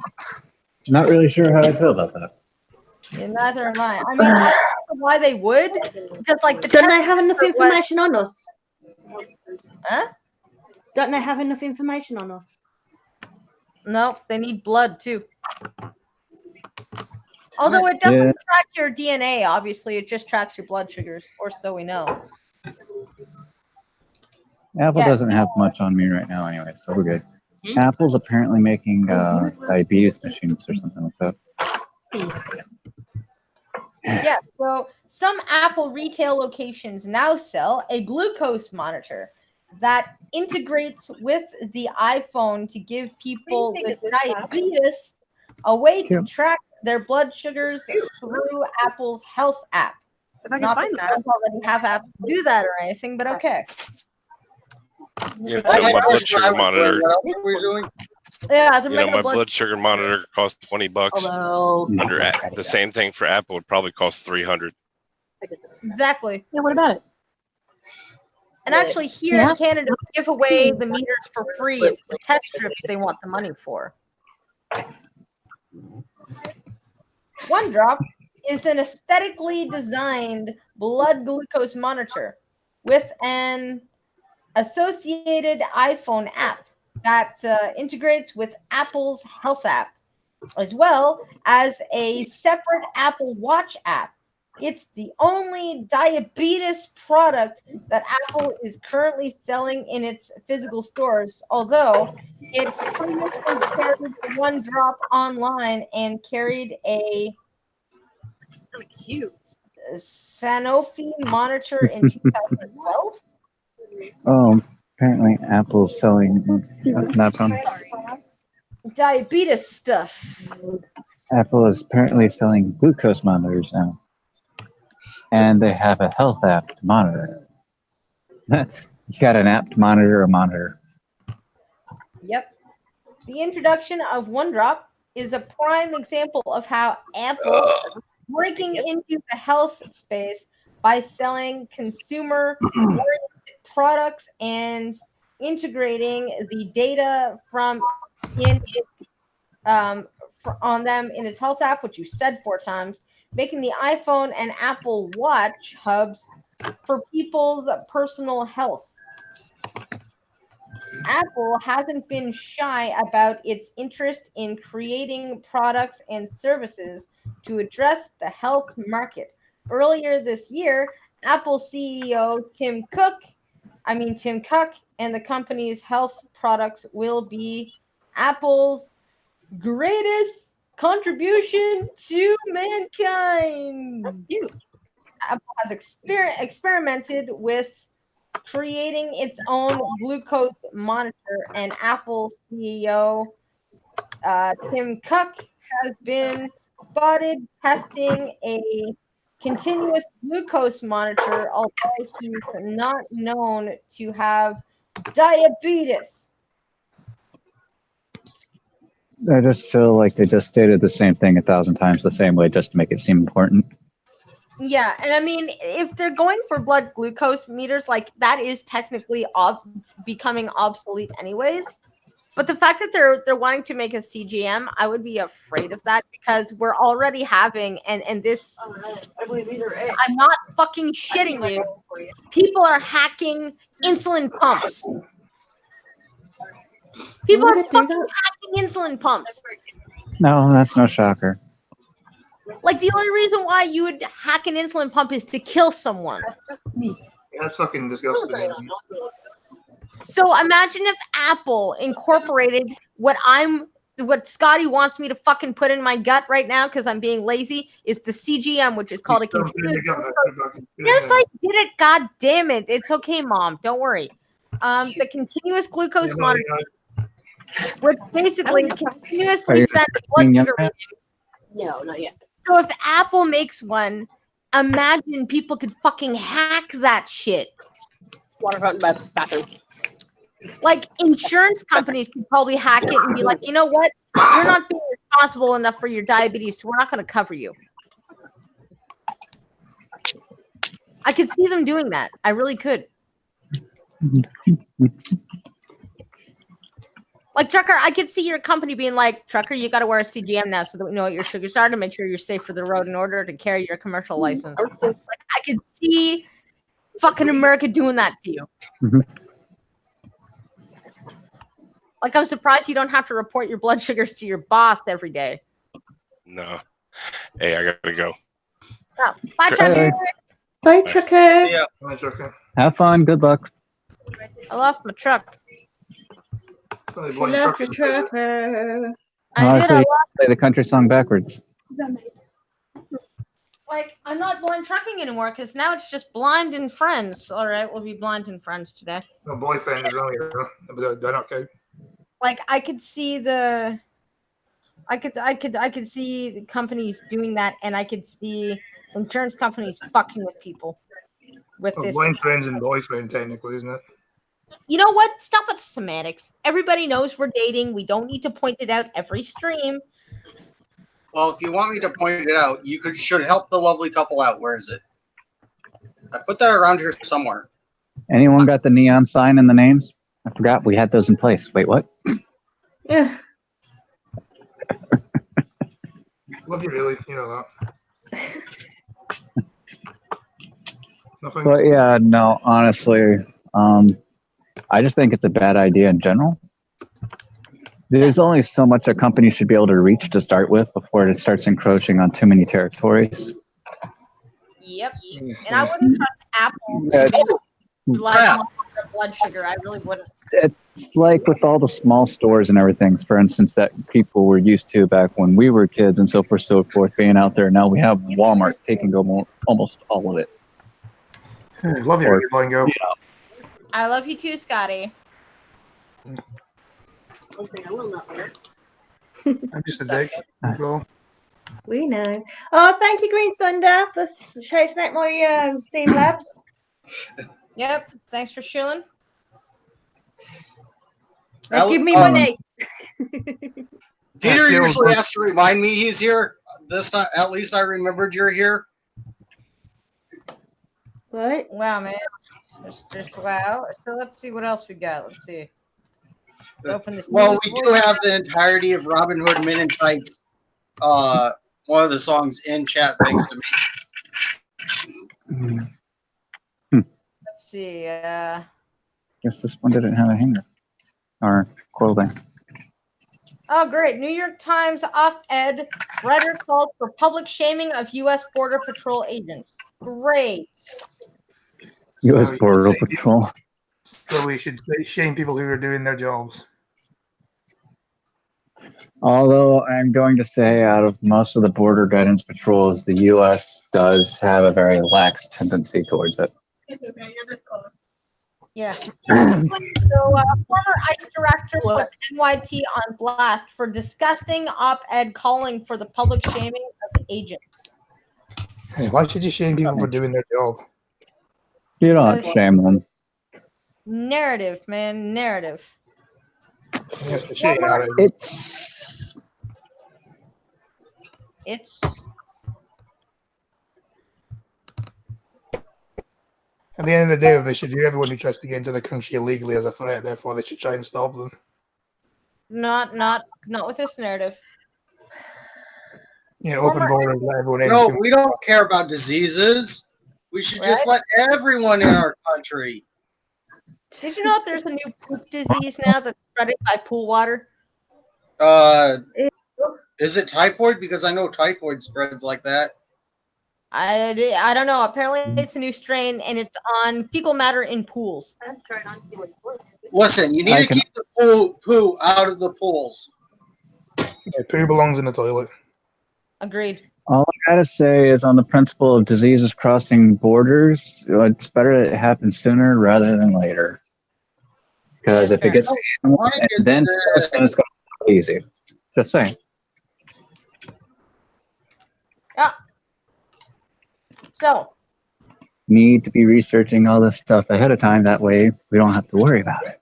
Not really sure how I feel about that. Yeah, neither am I. I mean, I don't know why they would, because like the Don't they tester have enough for what- information on us? Huh? Don't they have enough information on us? No, they need blood too. Although it doesn't Yeah. track your DNA, obviously, it just tracks your blood sugars, or so we know. Apple Yeah. doesn't have much on me right now anyway, so we're good. Apple's apparently making diabetes machines or something like that. Yeah, so some Apple retail locations now sell a glucose monitor that integrates with the iPhone to give people with diabetes a way to track their blood sugars through Apple's health app. if I can Not that find you that. don't already have apps to do that or anything, but okay. You know, my blood sugar monitor. What else are we doing? Yeah, they're You know, making my a blood. blood sugar monitor costs $20. Although, The same thing for Apple would probably cost $300. Exactly. yeah, what about it? And actually, here Yeah. in Canada, we give away the meters for free. It's the test strips they want the money for. OneDrop is an aesthetically designed blood glucose monitor with an associated iPhone app that integrates with Apple's health app, as well as a separate Apple Watch app. It's the only diabetes product that Apple is currently selling in its physical stores, although it's previously carried OneDrop online and carried a Really cute. Sanofi monitor in 2012. Oh, apparently Apple's selling that phone. Diabetes stuff. Apple is apparently selling glucose monitors now. And they have a health app to monitor. You got an app to monitor a monitor. Yep. The introduction of OneDrop is a prime example of how Apple is breaking into the health space by selling consumer-oriented products and integrating the data from on them in its health app, which you said 4 times, making the iPhone and Apple Watch hubs for people's personal health. Apple hasn't been shy about its interest in creating products and services to address the health market. Earlier this year, Apple CEO Tim Cook, and the company's health products will be Apple's greatest contribution to mankind. Apple has experimented with creating its own glucose monitor, and Apple CEO Tim Cook has been spotted testing a continuous glucose monitor, although he's not known to have diabetes. I just feel like they just stated the same thing 1,000 times the same way just to make it seem important. Yeah, and I mean, if they're going for blood glucose meters, like that is technically becoming obsolete anyways. But the fact that they're wanting to make a CGM, I would be afraid of that because we're already having and this. I'm not fucking shitting you. People are hacking insulin pumps. People are fucking hacking insulin pumps. No, that's no shocker. Like the only reason why you would hack an insulin pump is to kill someone. Yeah, that's fucking disgusting. So imagine if Apple incorporated what Scotty wants me to fucking put in my gut right now because I'm being lazy is the CGM, which is called a continuous. Yes, I did it. God damn it! It's okay, Mom. Don't worry. The continuous glucose monitor, which basically continuously sends blood sugar readings. No, not yet. So if Apple makes one, imagine people could fucking hack that shit. Water fountain bathroom. Like insurance companies could probably hack it and be like, you know what? You're not being responsible enough for your diabetes, so we're not going to cover you. I could see them doing that. I really could. Like, Trucker, I could see your company being like, Trucker, you got to wear a CGM now so that we know what your sugars are to make sure you're safe for the road in order to carry your commercial license. Like, I could see fucking America doing that to you. Mm-hmm. Like, I'm surprised you don't have to report your blood sugars to your boss every day. No. Hey, I gotta go. Oh, bye, Trucker. Bye, Trucker. Yeah. Bye, Trucker. Have fun. Good luck. I lost my truck. Somebody She blame lost the Trucker. Trucker. I did. I lost. Play the country song backwards. Like, I'm not blind trucking anymore because now it's just blind and friends. All right, we'll be blind and friends today. No boyfriend is only but they're not okay. Like, I could see the. I could see the companies doing that, and I could see insurance companies fucking with people with Well, this. boyfriends and boyfriend, technically, isn't it? You know what? Stop with the semantics. Everybody knows we're dating. We don't need to point it out every stream. Well, if you want me to point it out, should help the lovely couple out. Where is it? I put that around here somewhere. Anyone got the neon sign and the names? I forgot we had those in place. Wait, what? Yeah. Love you, really. You know that. Nothing. But yeah, no, honestly, I just think it's a bad idea in general. There's only so much a company should be able to reach to start with before it starts encroaching on too many territories. Yep. And I wouldn't trust Apple Yeah. to rely on blood sugar. I really wouldn't. It's like with all the small stores and everything, for instance, that people were used to back when we were kids and so forth being out there. Now we have Walmart taking over almost all of it. Love you, really, Boingo. Yeah. I love you too, Scotty. Okay, I will not work. I'm just a dick. That's all. We know. Oh, thank you, Green Thunder, for shouting out my Steam Labs. Yep. Thanks for shilling. Now give me money. Peter usually has to remind me he's here. This time, at least I remembered you're here. What? Wow, man. Just wow. So let's see what else we got. Let's see. Open this. Well, we do have the entirety of Robin Hood Men in Tights, one of the songs in chat, thanks to me. Let's see. Guess this one didn't have a hanger or clothing. Oh, great. New York Times op-ed writer called for public shaming of U.S. Border Patrol agents. Great. U.S. So Border Patrol. So we should shame people who are doing their jobs. Although I'm going to say, out of most of the border guidance patrols, the U.S. does have a very lax tendency towards it. It's okay, you're this close. Yeah. Former ICE director puts NYT on blast for disgusting op-ed calling for the public shaming of agents. Hey, why should you shame people for doing their job? You don't shame them. Narrative, man, narrative. Yes, the shame Former- out of it. It's At the end of the day, they should view everyone who tries to get into the country illegally as a threat. Therefore, they should try and stop them. not with this narrative. You know, open Former- borders, let everyone in. No, we don't care about diseases. We should just let everyone in our country. Did you know that there's a new poop disease now that's spreading by pool water? Is it typhoid? Because I know typhoid spreads like that. I don't know. Apparently, it's a new strain, and it's on fecal matter in pools. Listen, you need to keep the poo out of the pools. Yeah, poo belongs in the toilet. Agreed. All I gotta say is, on the principle of diseases crossing borders, it's better that it happens sooner rather than later. Because if it gets to animals, and then it's going to be easy. Just saying. Yeah. So, Need to be researching all this stuff ahead of time. That way, we don't have to worry about it.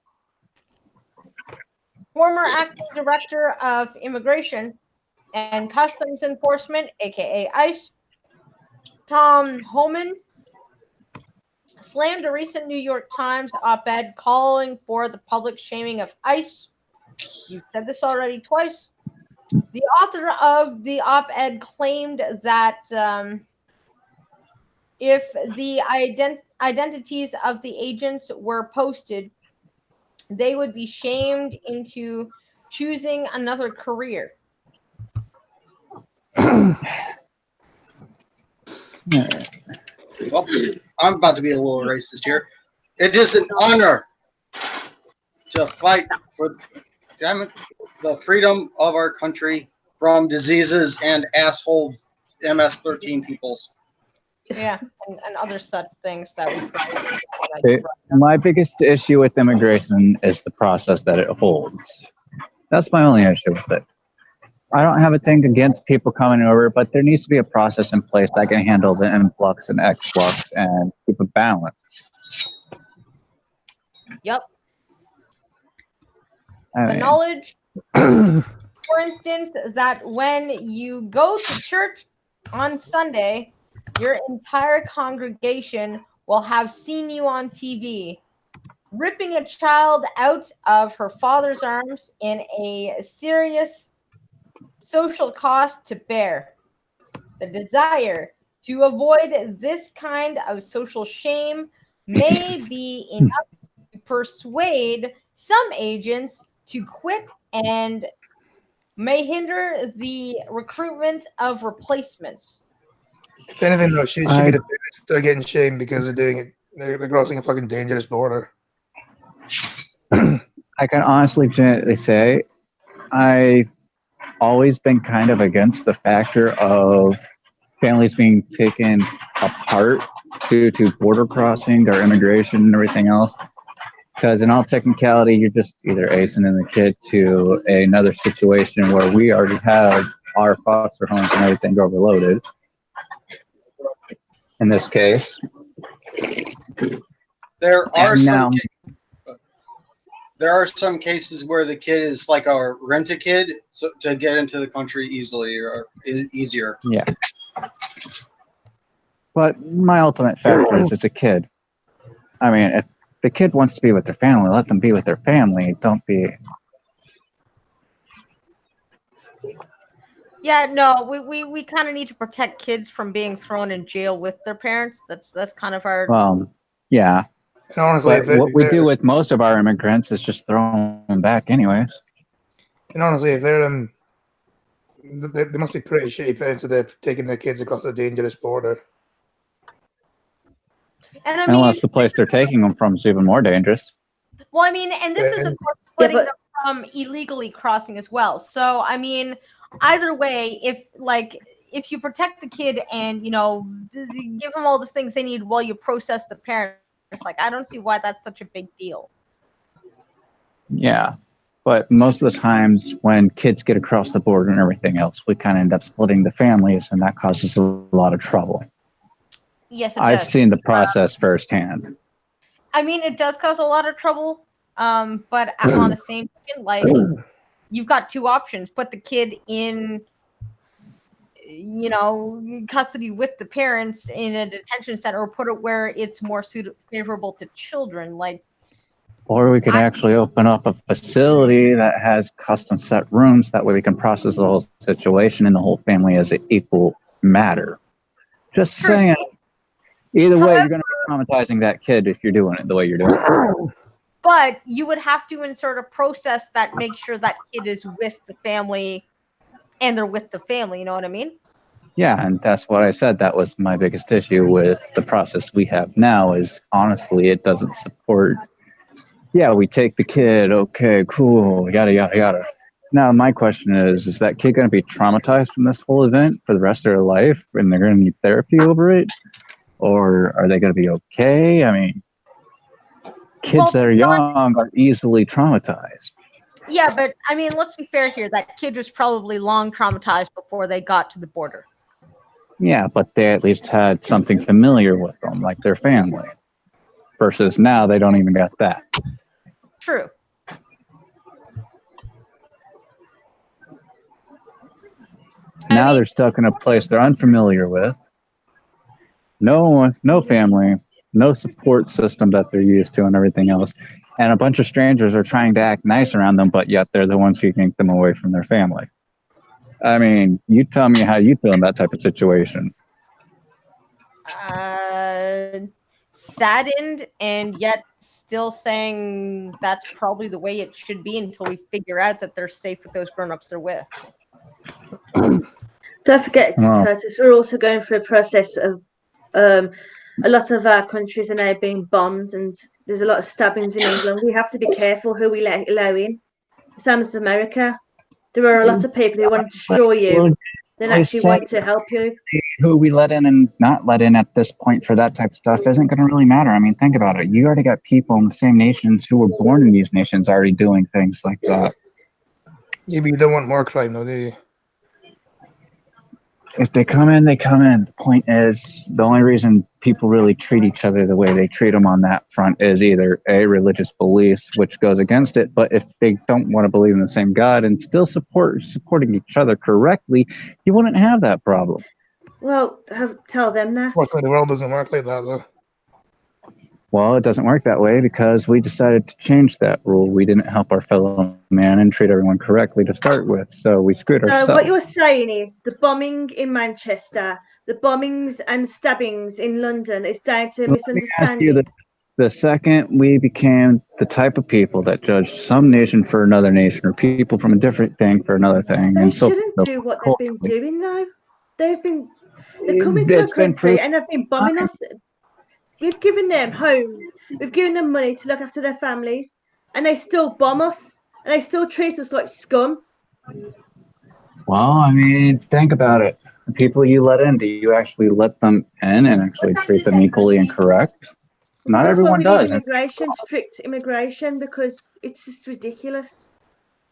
former acting director of Immigration and Customs Enforcement, aka ICE, Tom Homan, slammed a recent New York Times op-ed calling for the public shaming of ICE. You've said this already twice. The author of the op-ed claimed that if the identities of the agents were posted, they would be shamed into choosing another career. Well, I'm about to be a little racist here. It is an honor to fight for, damn it, the freedom of our country from diseases and asshole MS-13 peoples. Yeah, and other such things that we probably. Okay. My biggest issue with immigration is the process that it holds. That's my only issue with it. I don't have a thing against people coming over, but there needs to be a process in place that can handle the influx and exflux and keep a balance. Yep. I The mean, knowledge, for instance, that when you go to church on Sunday, your entire congregation will have seen you on TV ripping a child out of her father's arms in a serious social cost to bear. The desire to avoid this kind of social shame may be enough to persuade some agents to quit and may hinder the recruitment of replacements. If anything, though, should be the parents that are getting shamed because they're doing it. They're crossing a fucking dangerous border. I can honestly genuinely say I've always been kind of against the factor of families being taken apart due to border crossing or immigration and everything else. Because in all technicality, you're just either sending the kid to another situation where we already have our foster homes and everything overloaded. In this case, There are And some now- there are some cases where the kid is like a rent-a-kid so, to get into the country easily or easier. yeah. But my ultimate factor is it's a kid. I mean, if the kid wants to be with their family, let them be with their family. Don't be. Yeah, no, we kind of need to protect kids from being thrown in jail with their parents. That's kind of our. Yeah. And honestly, But what we do with most of our immigrants is just throw them back, anyways. And honestly, if they're they must be pretty shitty parents if they're taking their kids across a dangerous border. And I mean, Unless the place they're taking them from is even more dangerous. well, I mean, and this is of course Yeah, splitting them from illegally crossing as well. So I mean, either way, if you protect the kid and give them all the things they need while you process the parents, like I don't see why that's such a big deal. Yeah. But most of the times when kids get across the border and everything else, we kind of end up splitting the families, and that causes a lot of trouble. Yes, it I've does. seen the process firsthand. I mean, it does cause a lot of trouble. But on the same token, like you've got two options: put the kid in, custody with the parents in a detention center, or put it where it's more favorable to children. Like, Or we could actually open up a facility that has custom set rooms. That way we can process the whole situation and the whole family as an equal matter. Just True. saying. Either way, However, you're going to be traumatizing that kid if you're doing it the way you're doing it. but you would have to insert a process that makes sure that kid is with the family and they're with the family. You know what I mean? Yeah, and that's what I said. That was my biggest issue with the process we have now is honestly, it doesn't support. Yeah, we take the kid. Okay, cool. Yada, yada, yada. Now, my question is that kid going to be traumatized from this whole event for the rest of their life and they're going to need therapy over it? Or are they going to be okay? I mean, kids that are young are easily traumatized. Yeah, but I mean, let's be fair here. That kid was probably long traumatized before they got to the border. Yeah, but they at least had something familiar with them, like their family. Versus now, they don't even got that. True. Now they're stuck in a place they're unfamiliar with. No family, no support system that they're used to, and everything else. And a bunch of strangers are trying to act nice around them, but yet they're the ones who yank them away from their family. I mean, you tell me how you feel in that type of situation. Saddened, and yet still saying that's probably the way it should be until we figure out that they're safe with those grown-ups they're with. Don't forget, Curtis, we're also going through a process of a lot of our countries are now being bombed, and there's a lot of stabbings in England. We have to be careful who we allow in. Same as America. There are a lot of people who want to destroy you, then actually want to help you. Who we let in and not let in at this point for that type of stuff isn't going to really matter. I mean, think about it. You already got people in the same nations who were born in these nations already doing things like that. Yeah, but you don't want more crime, though, do you? If they come in, they come in. The point is, the only reason people really treat each other the way they treat them on that front is either a religious beliefs, which goes against it. But if they don't want to believe in the same God and still supporting each other correctly, you wouldn't have that problem. Well, tell them that. Fortunately, the world doesn't work like that, though. Well, it doesn't work that way because we decided to change that rule. We didn't help our fellow man and treat everyone correctly to start with, so we screwed ourselves. So what you're saying is the bombing in Manchester, the bombings and stabbings in London is down to misunderstanding. The second we became the type of people that judge some nation for another nation or people from a different thing for another thing. They and so shouldn't do what they've been doing, though. They're coming to our country and have been bombing us. We've given them homes. We've given them money to look after their families. And they still bomb us. And they still treat us like scum. Well, I mean, think about it. The people you let in, do you actually let them in and actually treat them equally and correct? Not everyone does. Strict immigration, because it's just ridiculous.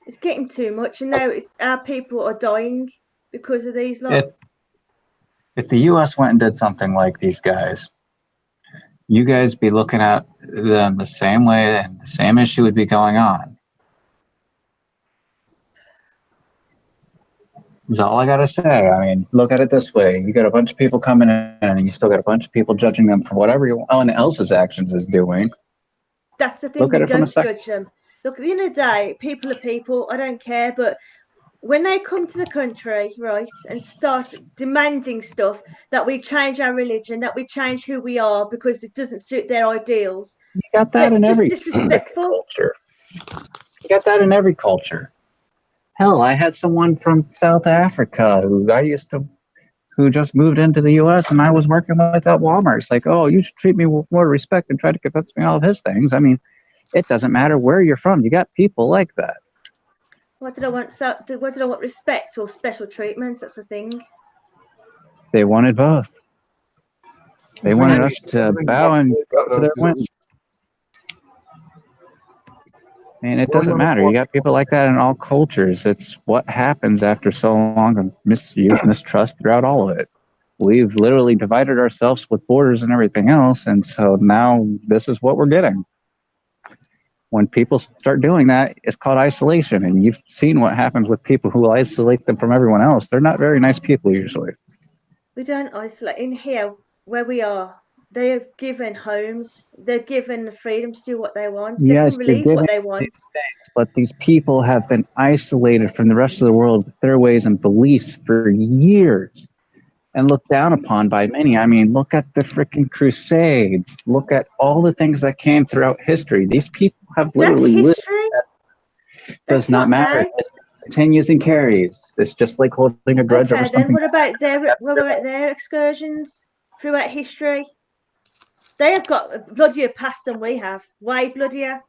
It's getting too much. And now our people are dying because of these laws. If the U.S. went and did something like these guys, you guys be looking at them the same way and the same issue would be going on. That's all I got to say. I mean, look at it this way. You got a bunch of people coming in and you still got a bunch of people judging them for whatever anyone else's actions is doing. That's the thing. We don't judge them. Look, at the end of the day, people are people. I don't care. But when they come to the country, right, and start demanding stuff, that we change our religion, that we change who we are because it doesn't suit their ideals. You got that in every disrespectful culture. You got that in every culture. Hell, I had someone from South Africa who just moved into the U.S. and I was working with at Walmart. It's like, oh, you should treat me with more respect and try to convince me all of his things. I mean, it doesn't matter where you're from. You got people like that. What did I want? What did I want? Respect or special treatment? That's the thing. They wanted both. They wanted us to bow and go to their whim. And it doesn't matter. You got people like that in all cultures. It's what happens after so long of misuse, mistrust throughout all of it. We've literally divided ourselves with borders and everything else, and so now this is what we're getting. When people start doing that, it's called isolation, and you've seen what happens with people who isolate them from everyone else. They're not very nice people usually. We don't isolate. In here, where we are, they are given homes. They're given the freedom to do what they want. They Yes, can they're believe what given they want. these things, but these people have been isolated from the rest of the world with their ways and beliefs for years and looked down upon by many. I mean, look at the freaking Crusades. Look at all the things that came throughout history. These people have literally That's lived. history. Does not matter. It continues and carries. It's just like holding a grudge over Okay, something. then what about their excursions throughout history? They have got a bloodier past than we have. Way bloodier.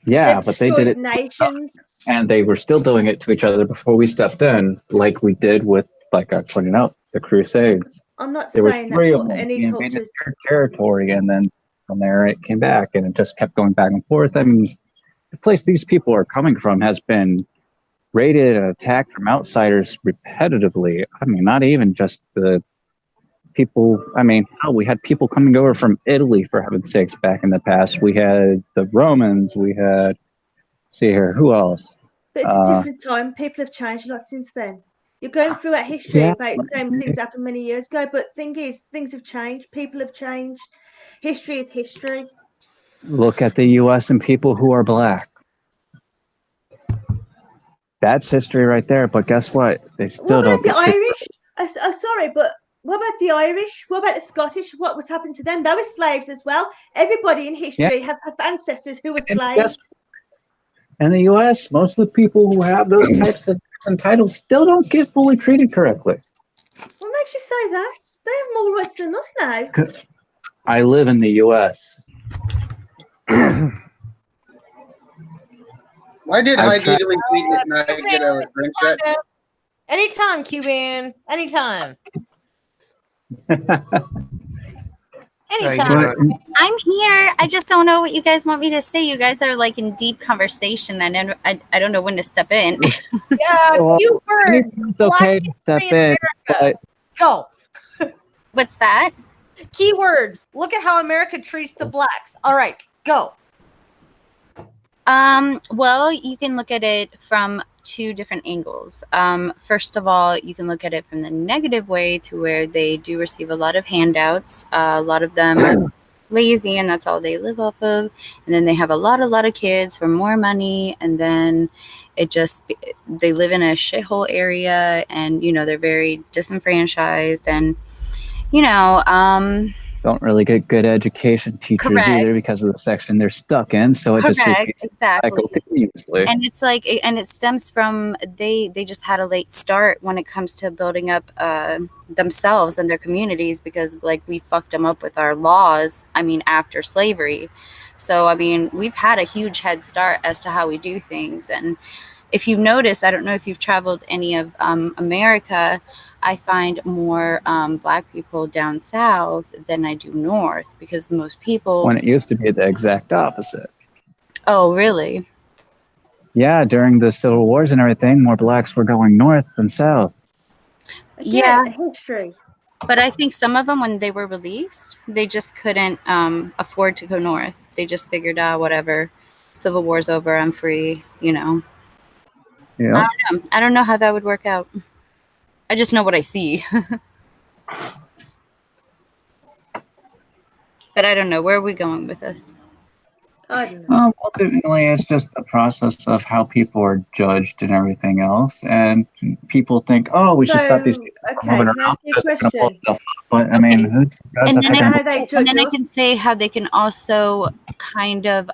Yeah, They've but they did destroyed it, nations. and they were still doing it to each other before we stepped in, like we did with, like I pointed out, the Crusades. I'm not There were saying three that of them. any We invaded cultures. their territory, and then from there it came back, and it just kept going back and forth. I mean, the place these people are coming from has been raided and attacked from outsiders repetitively. I mean, not even just the people. I mean, hell, we had people coming over from Italy, for heaven's sakes, back in the past. We had the Romans. We had, see here, who else? But it's a different time. People have changed a lot since then. You're going through that history about things happened many years ago, but thing is, things have changed. People have changed. History is history. Look at the U.S. and people who are black. That's history right there. But guess what? They still What about don't the get Irish? Sorry, but what about the Irish? What about the Scottish? What was happening to them? They were slaves as well. Everybody in history have ancestors who were slaves. In the U.S., most of the people who have those types of titles still don't get fully treated correctly. What makes you say that? They have more rights than us now. I live in the U.S. Why did Heidi not get a ring check? Anytime, Cuban. Anytime. Anytime. I'm here. I just don't know what you guys want me to say. You guys are like in deep conversation, and I don't know when to step in. Yeah, Well, keyword. it's okay to step in. But Go. What's that? Keywords. Look at how America treats the blacks. All right, go. Well, you can look at it from two different angles. First of all, you can look at it from the negative way, to where they do receive a lot of handouts. A lot of them are lazy, and that's all they live off of. And then they have a lot of kids for more money, and then they live in a shithole area, and they're very disenfranchised, and don't really get good education teachers either because of the section they're stuck in. So it just cycle continuously. And it's like, and it stems from they just had a late start when it comes to building up themselves and their communities, because like we fucked them up with our laws. I mean, after slavery. So I mean, we've had a huge head start as to how we do things. And if you notice, I don't know if you've traveled any of America, I find more black people down south than I do north, because most people... When it used to be the exact opposite. Oh, really? Yeah, during the Civil Wars and everything, more blacks were going north than south. Yeah. History. But I think some of them, when they were released, they just couldn't afford to go north. They just figured out, whatever, Civil War's over, I'm free, Yeah. I don't know how that would work out. I just know what I see. But I don't know. Where are we going with this? I don't know. Ultimately, it's just the process of how people are judged and everything else. And people think, oh, we should stop these people from moving around. Can I ask you a question? But I mean, who does And that? then, How they and judge then I us. can say how they can also kind of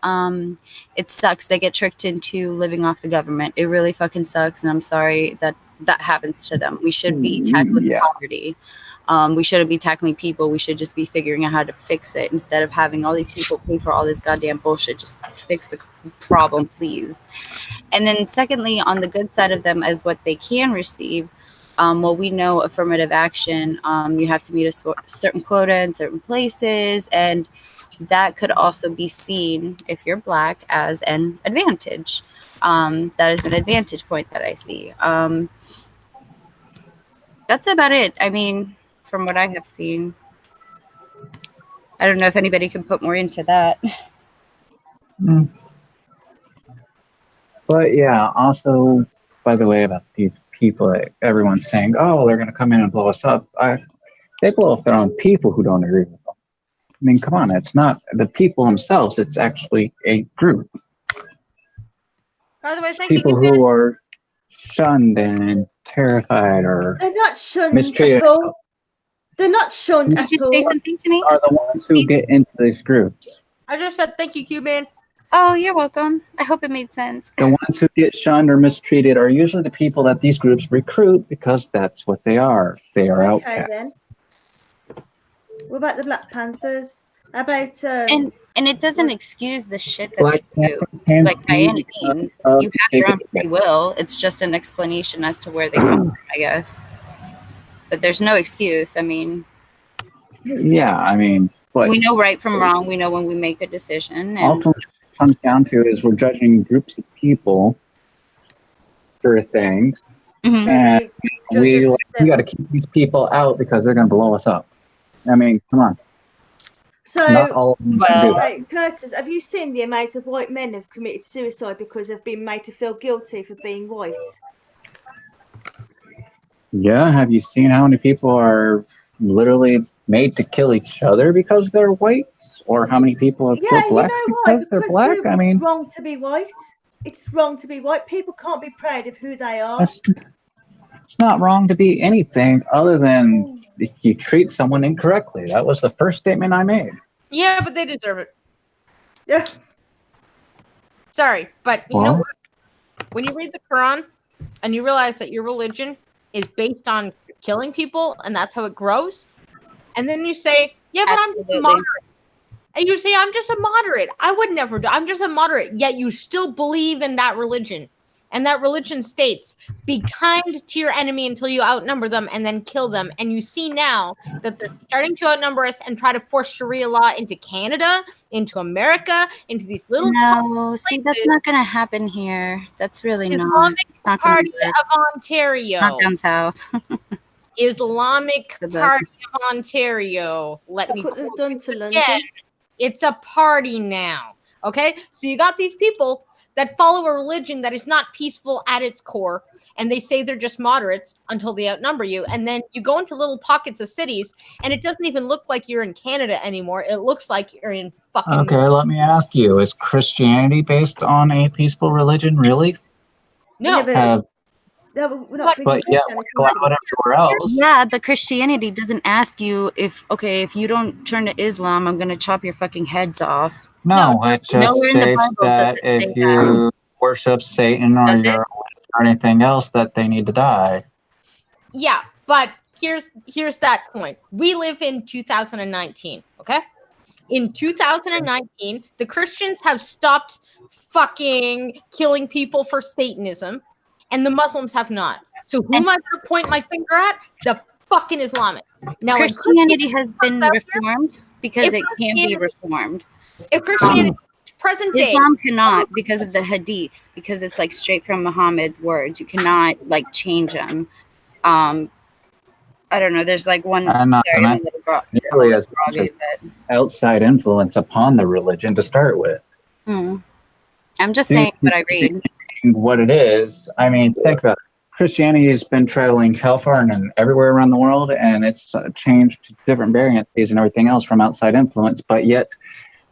it sucks they get tricked into living off the government. It really fucking sucks, and I'm sorry that that happens to them. We should be tackling poverty. We shouldn't be tackling people. We should just be figuring out how to fix it instead of having all these people pay for all this goddamn bullshit. Just fix the problem, please. And then secondly, on the good side of them as what they can receive, well, we know affirmative action, you have to meet a certain quota in certain places, and that could also be seen, if you're Black, as an advantage. That is an advantage point that I see. That's about it. I mean, from what I have seen. I don't know if anybody can put more into that. But yeah, also, by the way, about these people that everyone's saying, oh, they're going to come in and blow us up. They blow up their own people who don't agree with them. I mean, come on, it's not the people themselves, it's actually a group. By the way, thank People you. who are shunned and terrified or They're not shunned mistreated at all. They're not shunned Did at you all. say something to me? are the ones who get into these groups. I just said thank you, Cuban. Oh, you're welcome. I hope it made sense. The ones who get shunned or mistreated are usually the people that these groups recruit because that's what they are. They are Okay outcasts. then. What about the Black Panthers? How about And it doesn't excuse the shit that Black they do. Panther can Like by be any means, of you have your own bigotry. free will. It's just an explanation as to where they come from, I guess. But there's no excuse. I mean, Yeah, I mean, but we know right from wrong. We know when we make a decision, and ultimately what it comes down to is we're judging groups of people for things, Mhm. and judge we us got to keep these people out because they're going to blow us up. I mean, come on. Not so all of them can do that. right, Curtis, have you seen the amount of white men have committed suicide because they've been made to feel guilty for being white? Yeah, have you seen how many people are literally made to kill each other because they're white? Or how many people have Yeah, killed you blacks know why? because they're Because black? I mean, it's wrong to be white. It's wrong to be white. People can't be proud of who they are. it's not wrong to be anything other than if you treat someone incorrectly. That was the first statement I made. Yeah, but they deserve it. Yeah. Sorry, but you know Well, what? When you read the Quran and you realize that your religion is based on killing people and that's how it grows, and then you say, yeah, but I'm just a Absolutely. moderate. And you say, I'm just a moderate. I would never do. I'm just a moderate. Yet you still believe in that religion. And that religion states, be kind to your enemy until you outnumber them and then kill them. And you see now that they're starting to outnumber us and try to force Sharia law into Canada, into America, into these little No, see, that's not going to happen here. That's really Islamic not going Party to work. of Ontario. Not down south. Islamic The book. Party of Ontario. Let me Look what they've quote done this to again. London. It's a party now. Okay? So you got these people that follow a religion that is not peaceful at its core, and they say they're just moderates until they outnumber you. And then you go into little pockets of cities, and it doesn't even look like you're in Canada anymore. It looks like you're in fucking. okay, let me ask you: is Christianity based on a peaceful religion? Really? No. We're not But yeah, we allow it everywhere else. Yeah, but Christianity doesn't ask you if you don't turn to Islam, I'm going to chop your fucking heads off. No, it just Nowhere in the states Bible does that it say if you worship Satan or Does it? your or anything else, that they need to die. Yeah, but here's that point. We live in 2019, okay? In 2019, the Christians have stopped fucking killing people for Satanism, and the Muslims have not. So who am I going to point my finger at? The fucking Islamics. Now, if Christianity has been out there, reformed because if it can be Christianity- reformed. if Christianity present day, Islam cannot because of the hadiths, because it's like straight from Muhammad's words. You cannot like change them. I don't know. There's like one. And not Sorry, to I'm a mention, little nearly as much groggy, as but outside influence upon the religion to start with. I'm just saying what I read. What it is. I mean, think about it. Christianity has been traveling how far and everywhere around the world, and it's changed to different variants and everything else from outside influence. But yet,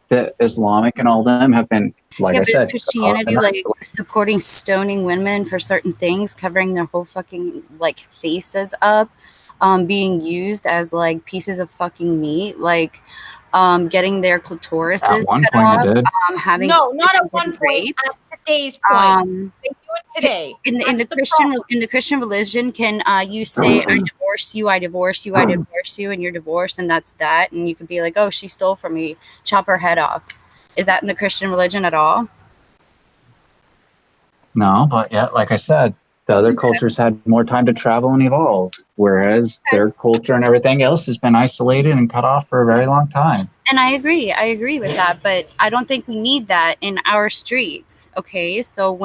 the Islamic and all them have been, like I but said, is Christianity like supporting stoning women for certain things, covering their whole fucking like faces up, being used as like pieces of fucking meat, like getting their clitorises At one cut point, off, it did. having No, not kids at one getting point. raped. At today's point, Um, they do it today. in That's the Christian religion, can you say I divorce you, I divorce you, I divorce you, and you're divorced, and that's that, and you could be like, oh, she stole from me, chop her head off. Is that in the Christian religion at all? No, but yeah, like I said, the other cultures had more time to travel and evolve, whereas their culture and everything else has been isolated and cut off for a very long time. And I agree with that, but I don't think we need that in our streets. Okay, so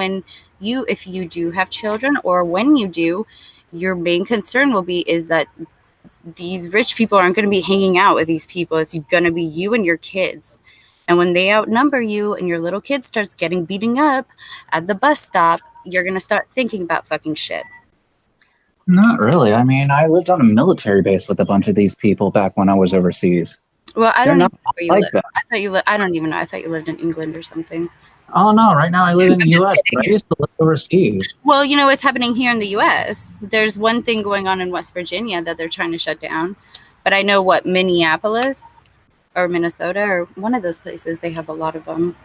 if you do have children, or when you do, your main concern will be is that these rich people aren't going to be hanging out with these people. It's going to be you and your kids. And when they outnumber you and your little kid starts getting beaten up at the bus stop, you're going to start thinking about fucking shit. Not really. I mean, I lived on a military base with a bunch of these people back when I was overseas. Well, I They're don't not know where you like live. that. I don't even know. I thought you lived in England or something. Oh no, right now I live in the I'm just US, but I kidding. used to live overseas. Well, you know what's happening here in the U.S. There's one thing going on in West Virginia that they're trying to shut down. But I know Minneapolis or Minnesota or one of those places, they have a lot of them.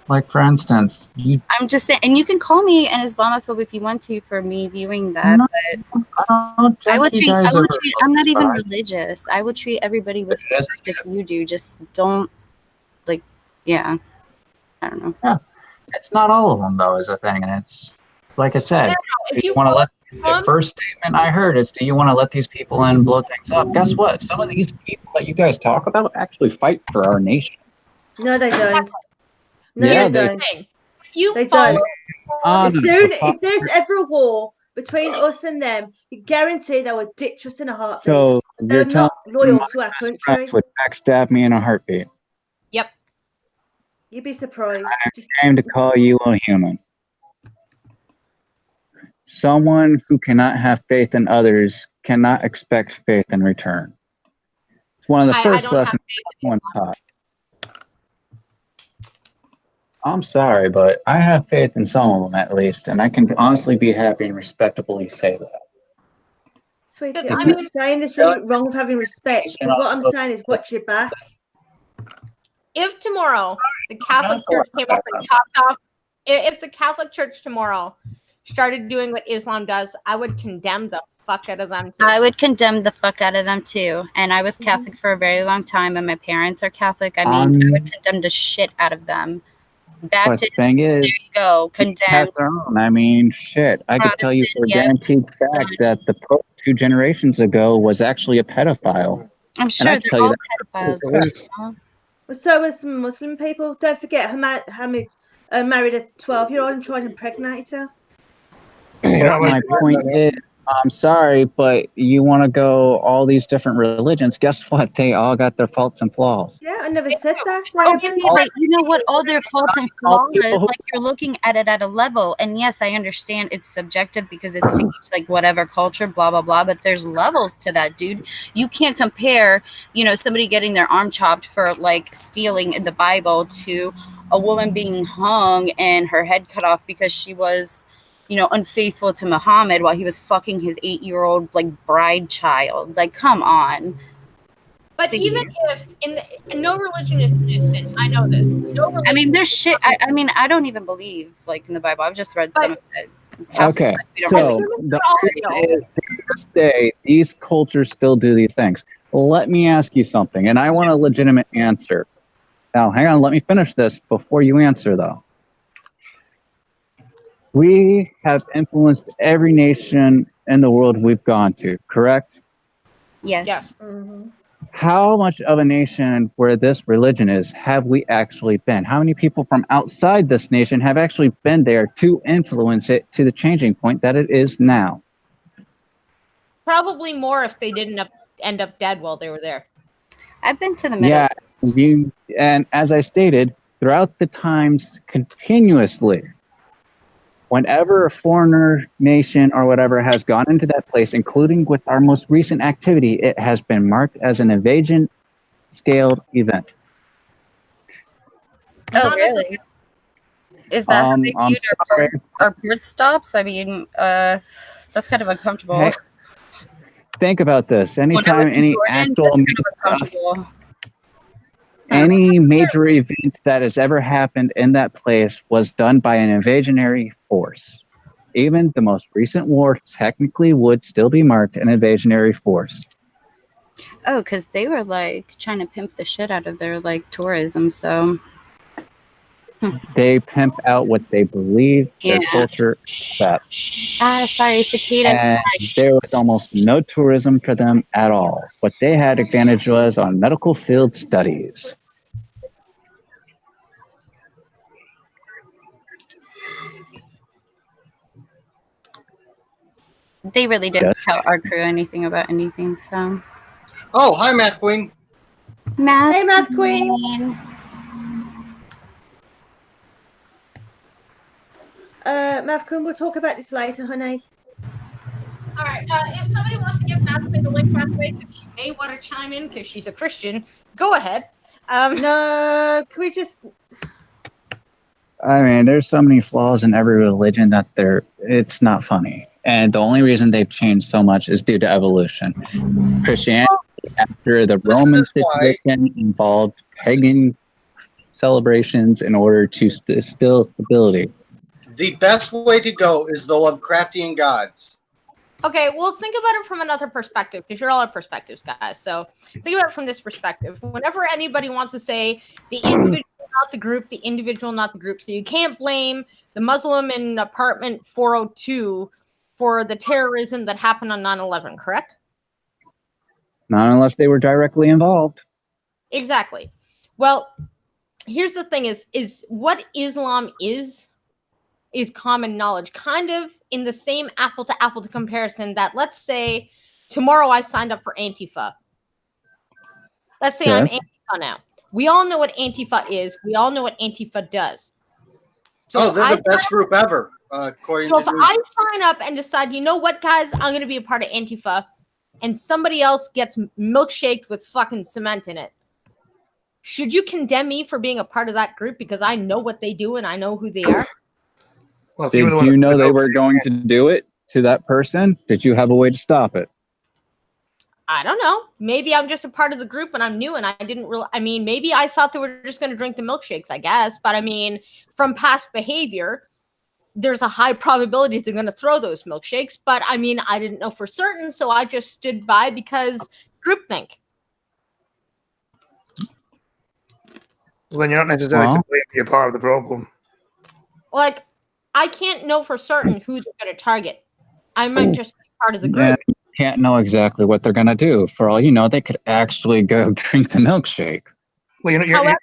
Like for instance, I'm just saying, and you can call me an Islamophobe if you want to for me viewing that, No, but I would treat I'm not even religious. I would treat everybody with respect if you do. Just don't, like, yeah. I don't know. Yeah, it's not all of them though, is a thing, and it's like I said. If you want to let the first statement I heard is, "Do you want to let these people in and blow things up?" Guess what? Some of these people that you guys talk about actually fight for our nation. No, they don't. No, Yeah, they don't. You They don't. Ah, no, If there's ever a war between us and them, you guarantee they would ditch us in a heartbeat. So They're you're telling not loyal my to our best country. friends would backstab me in a heartbeat. Yep. You'd be surprised. I'm ashamed to call you a human. Someone who cannot have faith in others cannot expect faith in return. It's one of the first lessons someone taught. I'm sorry, but I have faith in some of them at least, and I can honestly be happy and respectably say that. Sweetie, I'm not saying there's nothing wrong with having respect, but what I'm saying is watch your back. If tomorrow the Catholic Church came up and chopped off, if the Catholic Church tomorrow started doing what Islam does, I would condemn the fuck out of them too. I would condemn the fuck out of them too. And I was Catholic for a very long time, and my parents are Catholic. I mean, I would condemn the shit out of them. Baptist, But the thing is, there you go, condemned. their own. I mean, shit. I could tell you for a guaranteed fact that the Pope 2 generations ago was actually a pedophile. I'm sure they're all pedophiles. Well, so were some Muslim people. Don't forget, Hamid married a 12-year-old and tried to impregnate her. But my point is, I'm sorry, but you want to go all these different religions. Guess what? They all got their faults and flaws. Yeah, I never said that. But you know what? All their faults and flaws, like you're looking at it at a level. And yes, I understand it's subjective because it's to each, like, whatever culture, blah, blah, blah. But there's levels to that, dude. You can't compare, you know, somebody getting their arm chopped for, like, stealing in the Bible to a woman being hung and her head cut off because she was, you know, unfaithful to Muhammad while he was fucking his 8-year-old, like, bride child. Like, come on. But even if no religion is innocent, I know this. I mean, there's shit. I mean, I don't even believe, like, in the Bible. I've just read some of it. Okay, so the point is, to this day, these cultures still do these things. Let me ask you something, and I want a legitimate answer. Now, hang on, let me finish this before you answer, though. We have influenced every nation in the world we've gone to, correct? Yes. Yeah. How much of a nation where this religion is have we actually been? How many people from outside this nation have actually been there to influence it to the changing point that it is now? Probably more if they didn't end up dead while they were there. I've been to the Middle East. And as I stated, throughout the times continuously, whenever a foreigner nation or whatever has gone into that place, including with our most recent activity, it has been marked as an invasion scaled event. Oh, really? Is that how they viewed our port stops? I mean, that's kind of uncomfortable. think about this. When I was Anytime in any Jordan, actual that's kind major of uncomfortable. any major event that has ever happened in that place was done by an invasionary force. Even the most recent war technically would still be marked an invasionary force. Oh, because they were like trying to pimp the shit out of their like tourism. So They pimp out what they believe their Yeah. culture accepts. Sorry, cicada. And there was almost no tourism for them at all. What they had advantage was on medical field studies. They really didn't Yes. tell our crew anything about anything. So Oh, hi, Math Queen. Math Hey, Math Queen. Math Queen, we'll talk about this later, honey. All right. If somebody wants to give Mathway the link, Mathway, because she may want to chime in because she's a Christian, go ahead. No, can we just? I mean, there's so many flaws in every religion that it's not funny. And the only reason they've changed so much is due to evolution. Christianity, after the Roman situation, involved pagan celebrations in order to instill stability. The best way to go is the Lovecraftian gods. Okay, well, think about it from another perspective, because you're all our perspectives, guys. So think about it from this perspective. Whenever anybody wants to say the individual, not the group, the individual, not the group, so you can't blame the Muslim in apartment 402 for the terrorism that happened on 9/11, correct? Not unless they were directly involved. Exactly. Well, here's the thing: is what Islam is common knowledge, kind of in the same apple to apple to comparison that, let's say tomorrow I signed up for Antifa. Let's say I'm Antifa now. We all know what Antifa is. We all know what Antifa does. So they're the best group ever, according to if I sign up and decide, you know what, guys, I'm going to be a part of Antifa, and somebody else gets milkshaked with fucking cement in it, should you condemn me for being a part of that group because I know what they do and I know who they are? Well, did you know they were going to do it to that person? Did you have a way to stop it? I don't know. Maybe I'm just a part of the group and I'm new and I didn't really, I mean, maybe I thought they were just going to drink the milkshakes, I guess. But I mean, from past behavior, there's a high probability they're going to throw those milkshakes. But I mean, I didn't know for certain. So I just stood by because groupthink. Well, then you're not necessarily to blame. You're part of the problem. Like, I can't know for certain who they're going to target. I might just be part of the group. Yeah, you can't know exactly what they're going to do. For all you know, they could actually go drink the milkshake. Well, however,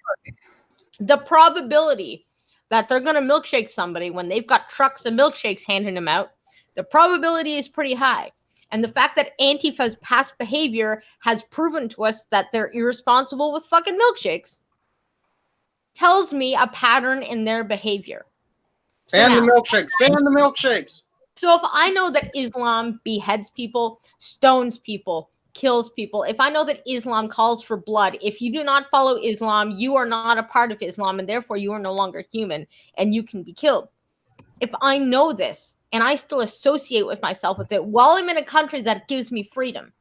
the probability that they're going to milkshake somebody when they've got trucks of milkshakes handing them out, the probability is pretty high. And the fact that Antifa's past behavior has proven to us that they're irresponsible with fucking milkshakes tells me a pattern in their behavior. Ban the milkshakes. Ban the milkshakes. So if I know that Islam beheads people, stones people, kills people, if I know that Islam calls for blood, if you do not follow Islam, you are not a part of Islam, and therefore you are no longer human and you can be killed. If I know this and I still associate with myself with it while I'm in a country that gives me freedom,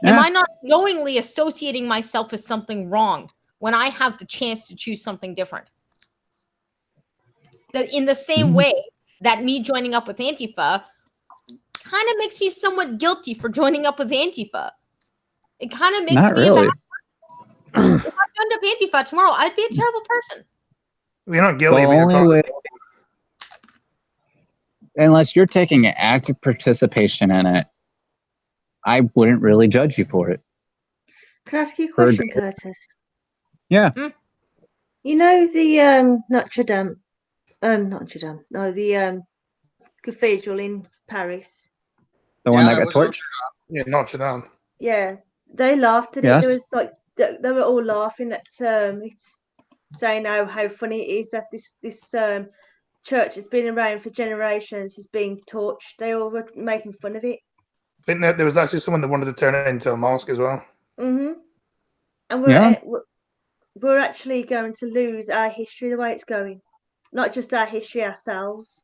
am I not knowingly associating myself with something wrong when I have the chance to choose something different? That in the same way that me joining up with Antifa kind of makes me somewhat guilty for joining up with Antifa. It kind of makes Not me really. if I joined up Antifa tomorrow, I'd be a terrible person. You're not guilty. The only way, unless you're taking an active participation in it, I wouldn't really judge you for it. Can I ask you a question, Curtis? Yeah. You know the Notre Dame, no, the cathedral in Paris. The one that got torched? Yeah, Notre Dame. Yeah, they laughed at it. Yes. There was like they were all laughing at it, saying how funny it is that this church has been around for generations is being torched. They all were making fun of it. I think there was actually someone that wanted to turn it into a mosque as well. And we're actually going to lose our history the way it's going, not just our history ourselves.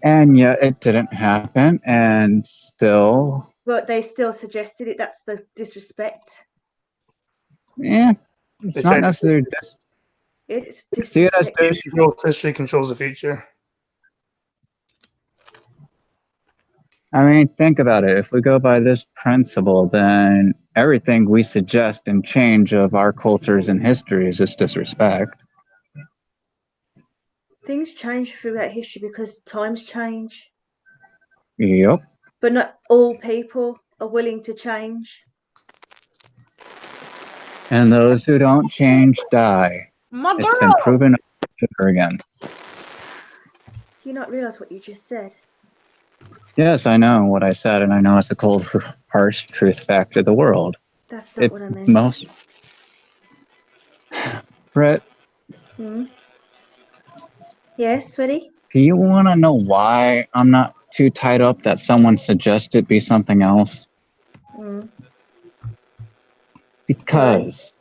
And yet it didn't happen, and still, But they still suggested it. That's the disrespect. yeah, They it's not tried to necessarily It's see it as disrespect. history controls the future. I mean, think about it. If we go by this principle, then everything we suggest and change of our cultures and histories is disrespect. Things change throughout history because times change. Yep. But not all people are willing to change. And those who don't change die. My It's been girl. proven over again. Do you not realise what you just said? Yes, I know what I said, and I know it's a cold, harsh truth fact of the world. That's not what I meant. Most Brett, Hmm? Yes, sweetie? do you want to know why I'm not too tied up that someone suggested be something else? Hmm. Because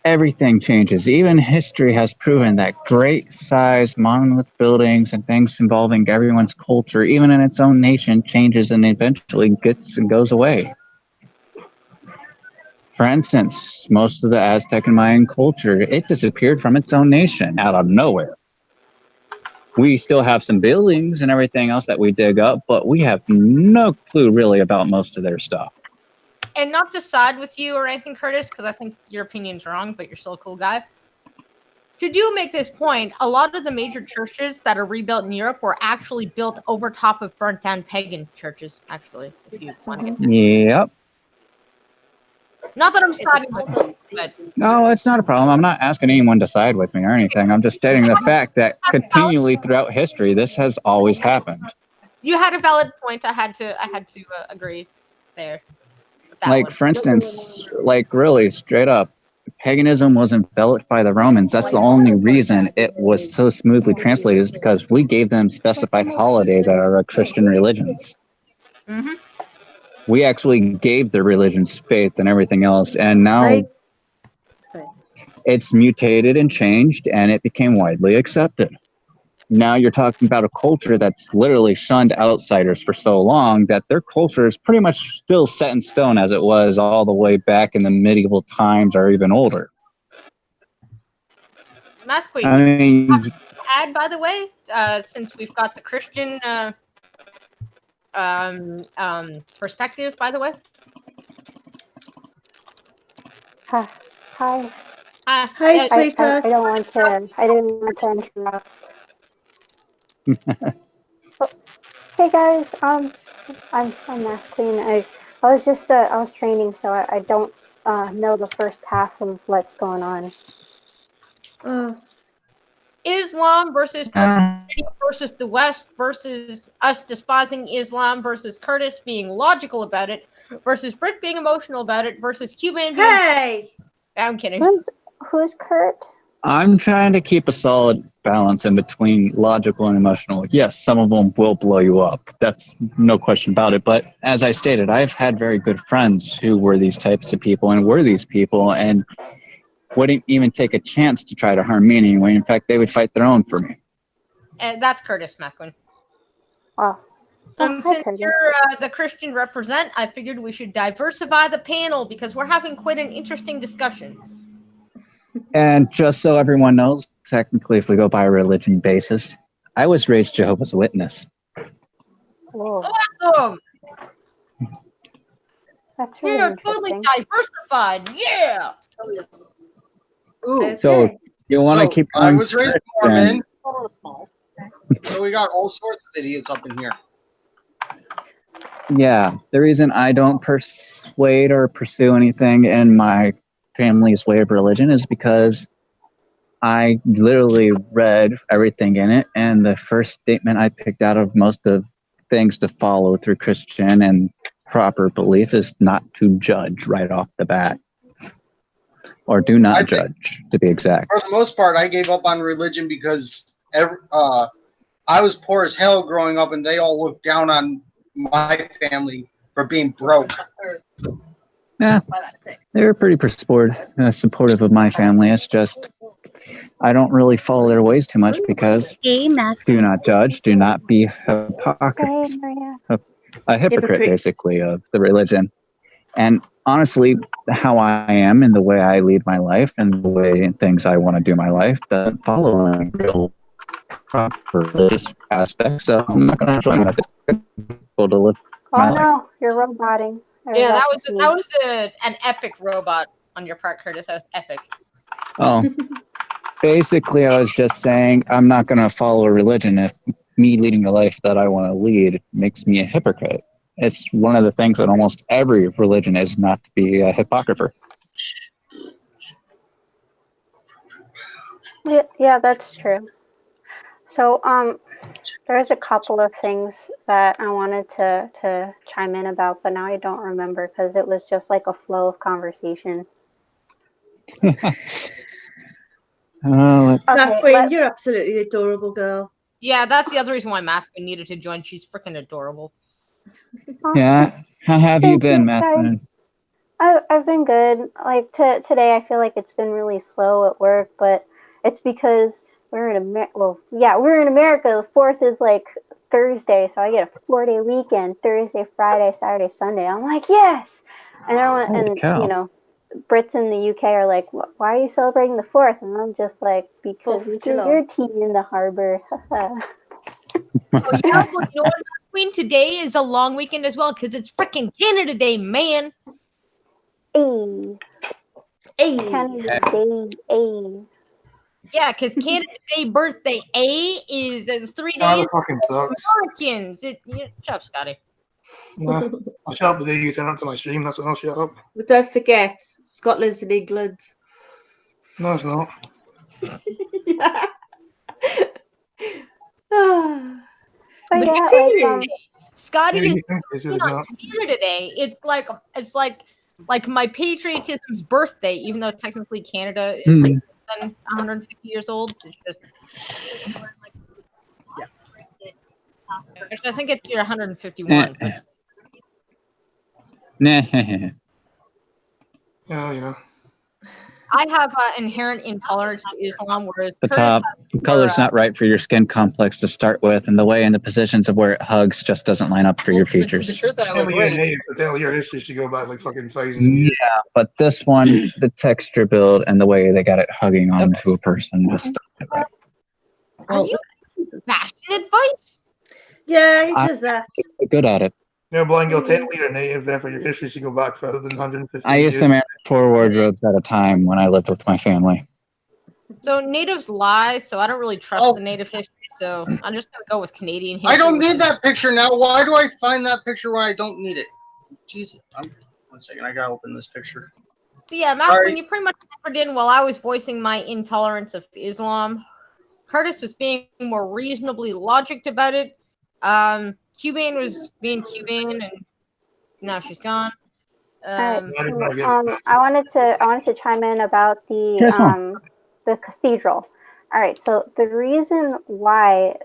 everything changes. Even history has proven that great size monolith buildings and things involving everyone's culture, even in its own nation, changes and eventually gets and goes away. For instance, most of the Aztec and Mayan culture, it disappeared from its own nation out of nowhere. We still have some buildings and everything else that we dig up, but we have no clue really about most of their stuff. And not to side with you or anything, Curtis, because I think your opinion's wrong, but you're still a cool guy. To do make this point, a lot of the major churches that are rebuilt in Europe were actually built over top of burnt down pagan churches, actually, if you want to get that. Yep. Not that I'm siding with them, but No, it's not a problem. I'm not asking anyone to side with me or anything. I'm just stating the fact that continually throughout history, this has always happened. you had a valid point. I had to agree there. With that Like, one. for instance, like really straight up, paganism was enveloped by the Romans. That's the only reason it was so smoothly translated is because we gave them specified holidays that are Christian religions. Mm-hmm. We actually gave their religions faith and everything else, and now it's mutated and changed, and it became widely accepted. Now you're talking about a culture that's literally shunned outsiders for so long that their culture is pretty much still set in stone as it was all the way back in the medieval times or even older. Math Queen, I mean, add, by the way, since we've got the Christian perspective, by the way. Hi. Hi, sweetheart. I don't want to. I didn't want to interrupt. Hey guys, I'm Math Queen. I was just I was training, so I don't know the first half of what's going on. Islam versus Christianity versus the West versus us despising Islam versus Curtis being logical about it versus Brit being emotional about it versus Cuban being. Hey! I'm kidding. Who's Kurt? I'm trying to keep a solid balance in between logical and emotional. Yes, some of them will blow you up. That's no question about it. But as I stated, I've had very good friends who were these types of people and were these people and wouldn't even take a chance to try to harm me anyway. In fact, they would fight their own for me. And that's Curtis Mathwin. Wow. And since you're the Christian represent, I figured we should diversify the panel because we're having quite an interesting discussion. And just so everyone knows, technically, if we go by a religion basis, I was raised Jehovah's Witness. Whoa. Awesome! That's really We are totally diversified. Yeah. Ooh. So you want to keep going? I was raised Mormon. So we got all sorts of idiots up in here. Yeah, the reason I don't persuade or pursue anything in my family's way of religion is because I literally read everything in it, and the first statement I picked out of most of things to follow through Christian and proper belief is not to judge right off the bat. Or do not judge, to be exact. For the most part, I gave up on religion because I was poor as hell growing up, and they all looked down on my family for being broke. Yeah, they were pretty supportive of my family. It's just I don't really follow their ways too much because Hey, math. do not judge, do not be Hey, Maria. a hypocrite, Hypocrite. basically, of the religion. And honestly, how I am and the way I lead my life and the way and things I want to do my life doesn't follow any real proper religious aspects. So I'm not going to join with people to live my Oh life. no, you're roboting. Or Yeah, that that's me. was an epic robot on your part, Curtis. That was epic. Oh, basically, I was just saying I'm not going to follow a religion if me leading the life that I want to lead makes me a hypocrite. It's one of the things that almost every religion is, not to be a hypocrite. Yeah, that's true. So, there's a couple of things that I wanted to chime in about, but now I don't remember because it was just like a flow of conversation. Let's Math Okay, Queen, you're absolutely adorable, girl. Yeah, that's the other reason why Math Queen needed to join. She's freaking adorable. Yeah, how have you Thank been, you, Matt? guys. I've been good. Like today, I feel like it's been really slow at work, but it's because we're in America. Well, yeah, we're in America. The 4th is like Thursday, so I get a 4-day weekend: Thursday, Friday, Saturday, Sunday. I'm like, yes. And everyone, Holy and cow. you know, Brits in the UK are like, why are you celebrating the 4th? And I'm just like, because 4th we of threw July. your tea in the harbor. Oh yeah, well, you know what, Math Queen? Today is a long weekend as well because it's freaking Canada Day, man. Hey, Hey. Canada Day, hey. Yeah, because Canada Day birthday A is 3 Ah, days that fucking sucks. Americans. Shut up, Scotty. Nah, I'll shut up the day you turn up to my stream. That's when I'll shut up. But don't forget, Scotland's in England. No, it's not. Ah. But But yeah, Canada like Day, Scotty Yeah, is you think it's, but it's on not. Canada Day. It's like my patriotism's birthday, even though technically Canada is Hmm. 150 years old. It's just actually, I think it's year 151. But Nah. Yeah, you know. I have inherent intolerance to Islam, whereas The Curtis top has color's not right for your skin complex to start with, and the way and the positions of where it hugs just doesn't line up for your features. The shirt that I Tell was me you're wearing. native, so tell your history should go back like fucking thousands of Yeah, years. but this one, the texture build and the way they got it hugging onto a person just stopped it right. Are you fashion advice? Yeah, he I'm does that. good at it. You know, blind girl, technically you're native, therefore your history should go back further than 150 I used years. to manage 4 wardrobes at a time when I lived with my family. So natives lie, so I don't really trust the native history. So I'm just gonna go with Canadian history. I don't need that picture now. Why do I find that picture when I don't need it? Jesus. 1 second. I gotta open this picture. So yeah, Matt, when you pretty much covered in while I was voicing my intolerance of Islam, Curtis was being more reasonably logicked about it. Cuban was being Cuban, and now she's gone. Alright, so, I wanted to chime in about the cathedral. All right, so the reason why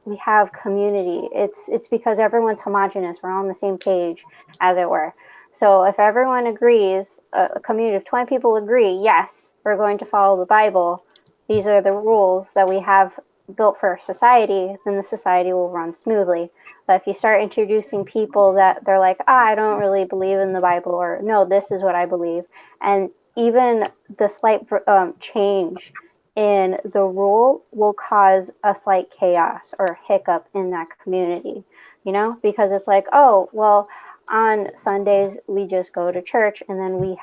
we have community, it's because everyone's homogenous. We're all on the same page, as it were. So if everyone agrees, a community of 20 people agree, yes, we're going to follow the Bible. These are the rules that we have built for society, then the society will run smoothly. But if you start introducing people that they're like, I don't really believe in the Bible, or no, this is what I believe, and even the slight change in the rule will cause a slight chaos or hiccup in that community, because it's like, oh, well, on Sundays we just go to church and then we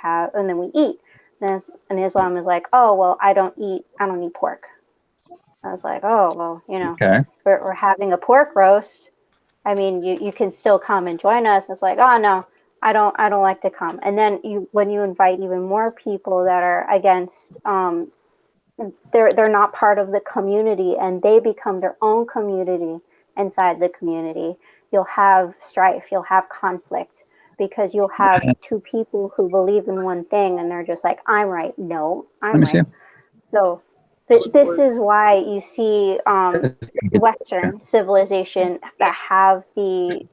eat. And Islam is like, oh, well, I don't eat pork. I was like, oh, well, Okay. we're having a pork roast. I mean, you can still come and join us. It's like, oh no, I don't like to come. And then when you invite even more people that are against, they're not part of the community, and they become their own community inside the community. You'll have strife, you'll have conflict, because you'll have two people who believe in one thing, and they're just like, I'm right. No, I'm right. So this is why you see Western civilization that have you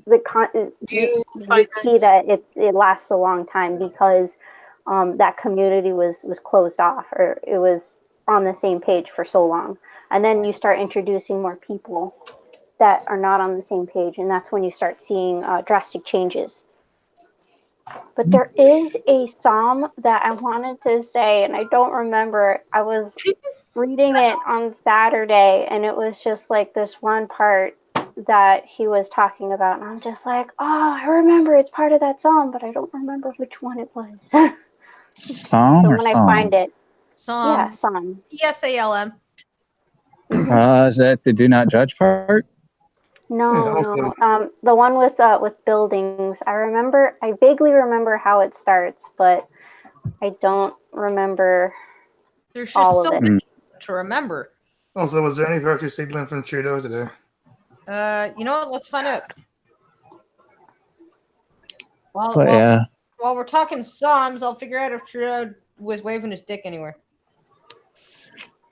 see that it lasts a long time, because that community was closed off, or it was on the same page for so long. And then you start introducing more people that are not on the same page, and that's when you start seeing drastic changes. But there is a psalm that I wanted to say, and I don't remember. I was reading it on Saturday, and it was just like this one part that he was talking about, and I'm just like, oh, I remember it's part of that psalm, but I don't remember which one it was. Psalm So or when I song? find it, Psalm. yeah, psalm. PSALM. Is that the do not judge part? No, also- no. The one with buildings. I vaguely remember how it starts, but I don't remember There's all just of so it. many to remember. Also, was there any virtue signaling from Trudeau today? You know what? Let's find out. But yeah, While we're talking Psalms, I'll figure out if Trudeau was waving his dick anywhere.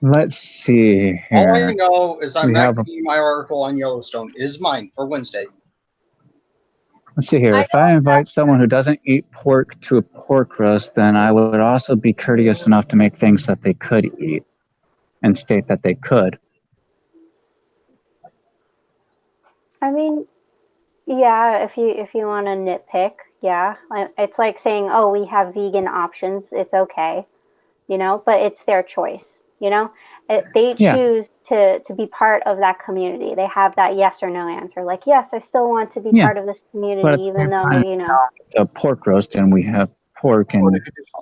let's see All I here. know is I'm We not have a- getting my article on Yellowstone. It is mine for Wednesday. Let's see here. If I invite someone who doesn't eat pork to a pork roast, then I would also be courteous enough to make things that they could eat and state that they could. I mean, yeah, if you want to nitpick, yeah, it's like saying, oh, we have vegan options. It's okay, but it's their choice. They Yeah. choose to be part of that community. They have that yes or no answer. Like, yes, I still want to be Yeah. part of this But at community, the even same though, time, it's a pork roast and we have pork and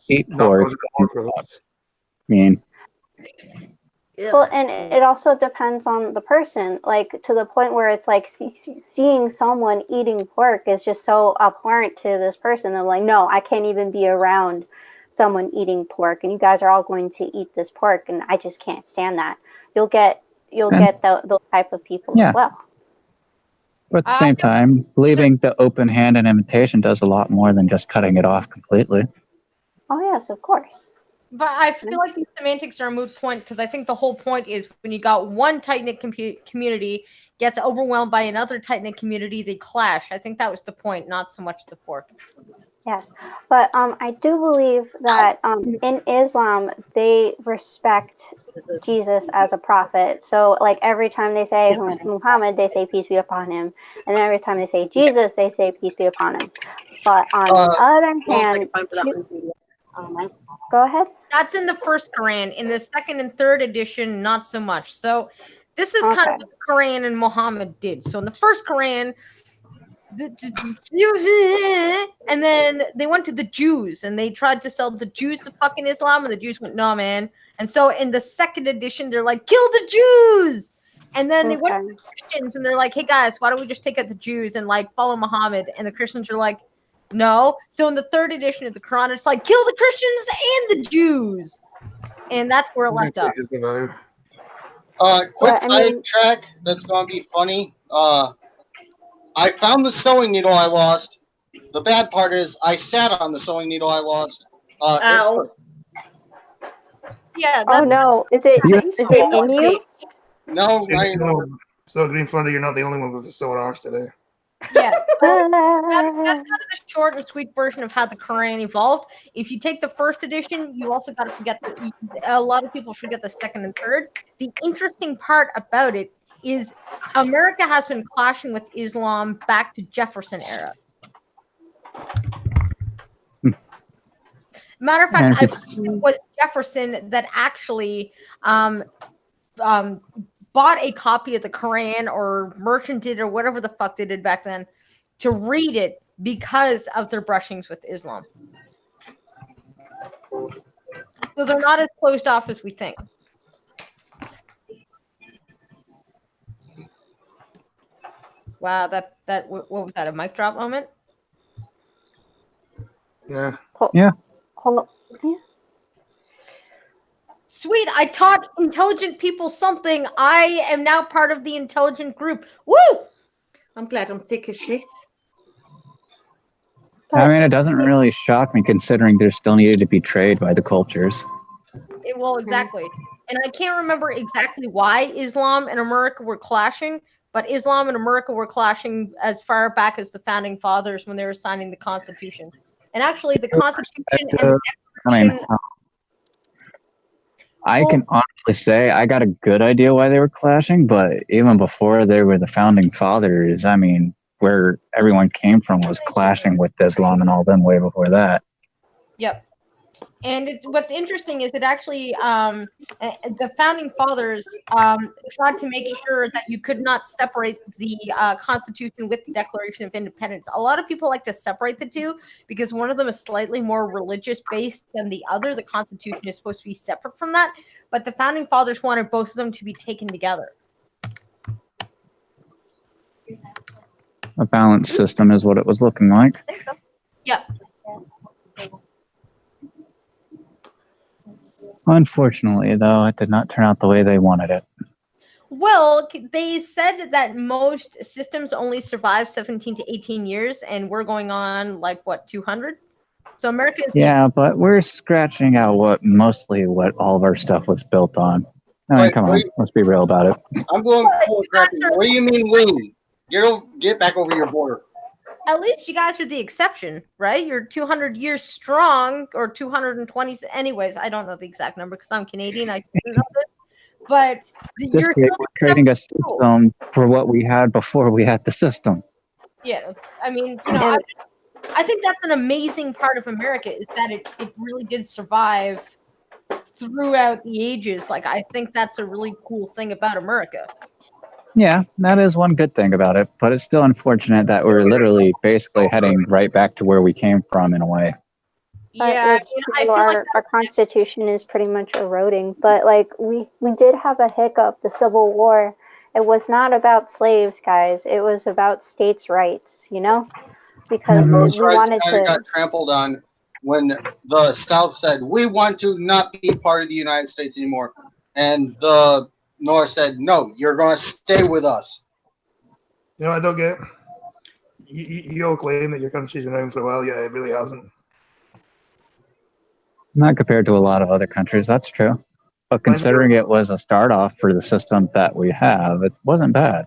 eat Not pork. go to the pork roast. I mean, Well, and it also depends on the person, like to the point where it's like seeing someone eating pork is just so abhorrent to this person. They're like, no, I can't even be around someone eating pork, and you guys are all going to eat this pork, and I just can't stand that. You'll get those type of people Yeah. as well. but at the same time, leaving the open hand and invitation does a lot more than just cutting it off completely. Oh yes, of course. But I feel like these semantics are a moot point because I think the whole point is when you got one tight-knit community gets overwhelmed by another tight-knit community, they clash. I think that was the point, not so much the pork. Yes, but I do believe that in Islam they respect Jesus as a prophet. So like every time they say Muhammad, they say peace be upon him, and then every time they say Jesus, they say peace be upon him. But on the other hand, go ahead. That's in the first Quran. In the second and third edition, not so much. So this is kind of what the Quran and Muhammad did. So in the first Quran, and then they went to the Jews and they tried to sell the Jews to fucking Islam, and the Jews went, no, man. And so in the second edition, they're like, kill the Jews. And then they went to the Christians and they're like, hey guys, why don't we just take out the Jews and like follow Muhammad? And the Christians are like, no. So in the third edition of the Quran, it's like, kill the Christians and the Jews. And that's where it left up. Quick sidetrack that's going to be funny. I found the sewing needle I lost. The bad part is I sat on the sewing needle I lost. Ow. Yeah. Oh no! Is it in you? No, So Green Thunder, you're not the only one with a sore arse today. Yeah, so that's kind of the short and sweet version of how the Quran evolved. If you take the first edition, you also got to forget a lot of people forget the second and third. The interesting part about it is America has been clashing with Islam back to Jefferson era. Matter of fact, I believe it was Jefferson that actually bought a copy of the Quran or merchanted or whatever the fuck they did back then to read it because of their brushings with Islam. So they're not as closed off as we think. Wow, what was that? A mic drop moment? Yeah. Yeah. Hold up. Yeah. Sweet, I taught intelligent people something. I am now part of the intelligent group. Woo! I'm glad I'm thick as shit. I mean, it doesn't really shock me considering there still needed to be trade by the cultures. Well, exactly. And I can't remember exactly why Islam and America were clashing, but Islam and America were clashing as far back as the founding fathers when they were signing the Constitution. And actually, the Constitution and the I mean, I can honestly say I got a good idea why they were clashing, but even before they were the founding fathers, I mean, where everyone came from was clashing with Islam and all them way before that. Yep. And what's interesting is that actually the founding fathers tried to make sure that you could not separate the Constitution with the Declaration of Independence. A lot of people like to separate the two because one of them is slightly more religious based than the other. The Constitution is supposed to be separate from that, but the founding fathers wanted both of them to be taken together. A balanced system is what it was looking like. Yep. Unfortunately, though, it did not turn out the way they wanted it. Well, they said that most systems only survive 17 to 18 years, and we're going on like what 200. So America is Yeah, but we're scratching out what all of our stuff was built on. I mean, come on, let's be real about it. I'm going full crappy. What do you mean we? Get back over your border. At least you guys are the exception, right? You're 200 years strong, or 220. Anyways, I don't know the exact number because I'm Canadian. I didn't know this, but you're We're creating a system for what we had before we had the system. Yeah, I mean, I think that's an amazing part of America is that it really did survive throughout the ages. Like, I think that's a really cool thing about America. Yeah, that is one good thing about it, but it's still unfortunate that we're literally basically heading right back to where we came from in a way. But Yeah, it's true, our Constitution is pretty much eroding. But like we did have a hiccup, the Civil War. It was not about slaves, guys. It was about states' rights, because Those we rights wanted kind of to. got trampled on when the South said, we want to not be part of the United States anymore. And the North said, no, you're going to stay with us. You know what I don't get? You all claim that your country's been around for a while. Yeah, it really hasn't. Not compared to a lot of other countries, that's true. But considering it was a start off for the system that we have, it wasn't bad.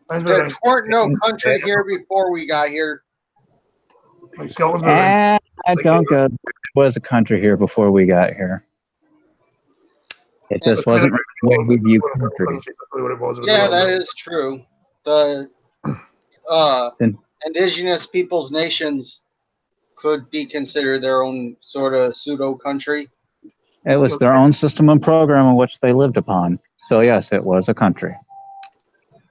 There weren't no country here before we got here. Like Scotland's I don't go. There was a country here before we got here. It just wasn't the way we view countries. Yeah, that is true. The indigenous peoples' nations could be considered their own sort of pseudo country. It was their own system and program in which they lived upon. So yes, it was a country.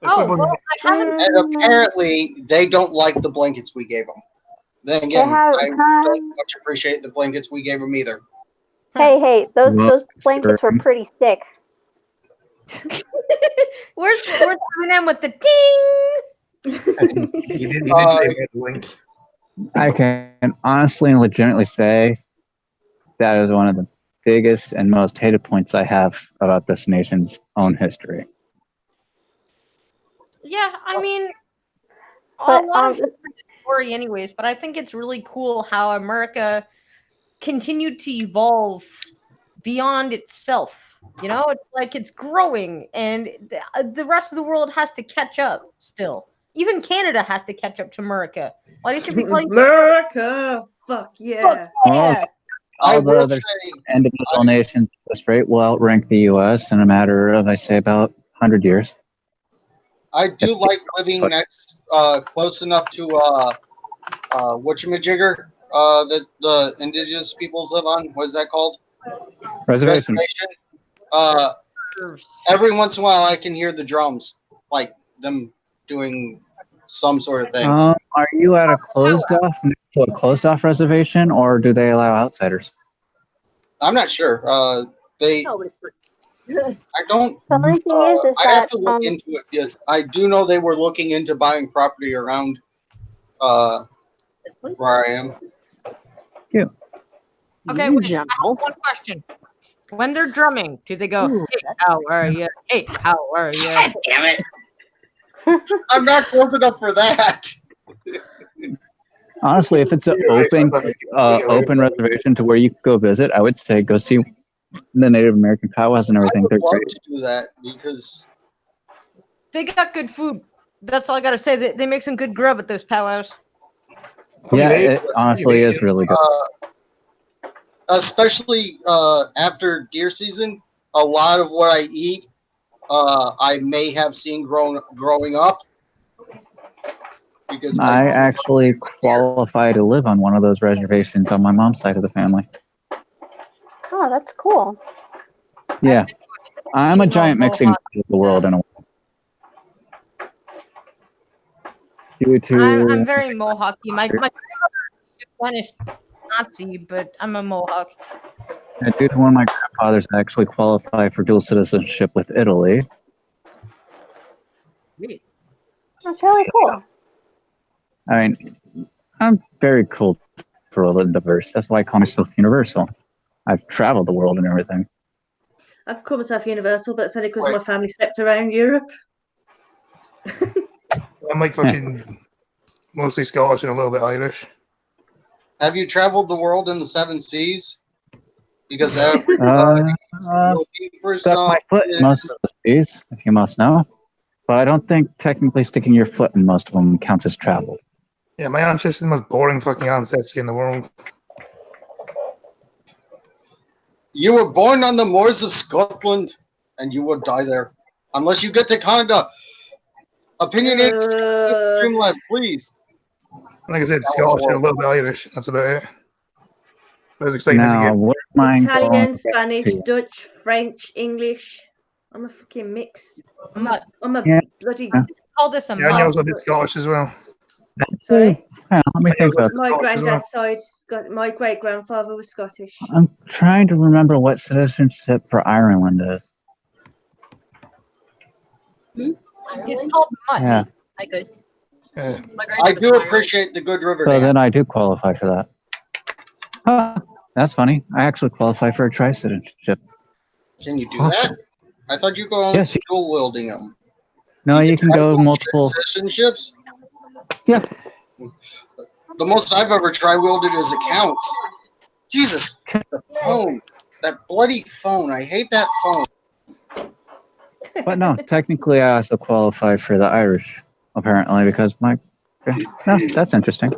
Oh, well, I haven't. And apparently, they don't like the blankets we gave them. Then again, I don't much appreciate the blankets we gave them either. Hey, those blankets were pretty thick. Where's Eminem with the ding? You didn't say that link. I can honestly and legitimately say that is one of the biggest and most hated points I have about this nation's own history. Yeah, I mean, a lot of story anyways, but I think it's really cool how America continued to evolve beyond itself. It's like it's growing, and the rest of the world has to catch up still. Even Canada has to catch up to America. Why do you think we call America? Fuck yeah. Fuck yeah. All the other individual nations will outrank the U.S. in a matter of, I say, about 100 years. I do like living close enough to whatchamajigger that the indigenous peoples live on. What is that called? Reservation. Every once in a while, I can hear the drums, like them doing some sort of thing. Are you at a closed off reservation, or do they allow outsiders? I'm not sure. I don't. The only thing is I have to look into it. Yeah, I do know they were looking into buying property around where I am. Yeah. Okay, wait, I have one question. When they're drumming, do they go, hey, how are you? Hey, how are you? God damn it. I'm not close enough for that. Honestly, if it's an open reservation to where you can go visit, I would say go see the Native American powwows and everything. I would They're love great. to do that because they got good food. That's all I gotta say. They make some good grub at those powwows. Yeah, it honestly is really good. especially after deer season, a lot of what I eat, I may have seen growing up. Because I actually qualify to live on one of those reservations on my mom's side of the family. Oh, that's cool. Yeah, I'm a giant mixing pot of the world in a way. Due to I'm very Mohawky. My grandmother is Spanish Nazi, but I'm a Mohawk. due to one of my grandfathers actually qualify for dual citizenship with Italy. That's really cool. I mean, I'm very cultural and diverse. That's why I call myself universal. I've traveled the world and everything. I've called myself universal, but it's only because my family stepped around Europe. I'm like fucking mostly Scottish and a little bit Irish. Have you traveled the world in the 7 seas? Because Stuck my foot in most of the seas, if you must know. But I don't think technically sticking your foot in most of them counts as travel. Yeah, my ancestors are the most boring fucking ancestry in the world. You were born on the moors of Scotland, and you will die there. Unless you get to Canada. Opinionated Streamlab, please. Like I said, Scottish and a little bit Irish. That's about it. But as exciting as you Now, get. what am Italian, Spanish, Dutch, French, English. I'm a fucking mix. I'm a bloody. Call this a Yeah, and you're also a bit Scottish as well. Sorry. Yeah, let me think about My this. granddad's side, my great grandfather was Scottish. I'm trying to remember what citizenship for Ireland is. It's called much. Yeah. I could. I do appreciate the good river So dance. then I do qualify for that. Huh, that's funny. I actually qualify for a tri-citizenship. Can you do that? I thought you could only dual wielding them. No, you can go multiple. Citizenships? Yeah. The most I've ever tri-wielded is accounts. Jesus, the phone. That bloody phone. I hate that phone. But no, technically I also qualify for the Irish, apparently, because my... No, that's interesting.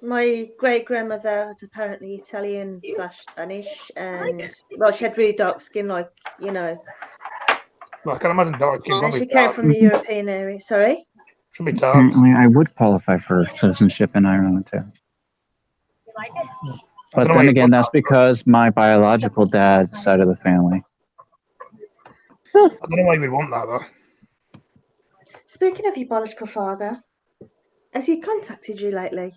My great grandmother was apparently Italian / Spanish, and well, she had really dark skin, like you know. Well, I can imagine dark skin. And she came from the European area. Sorry. Should be dark. Apparently I would qualify for citizenship in Ireland, too. But then again, that's because my biological dad's side of the family. I don't know why we'd want that, though. Speaking of your biological father, has he contacted you lately?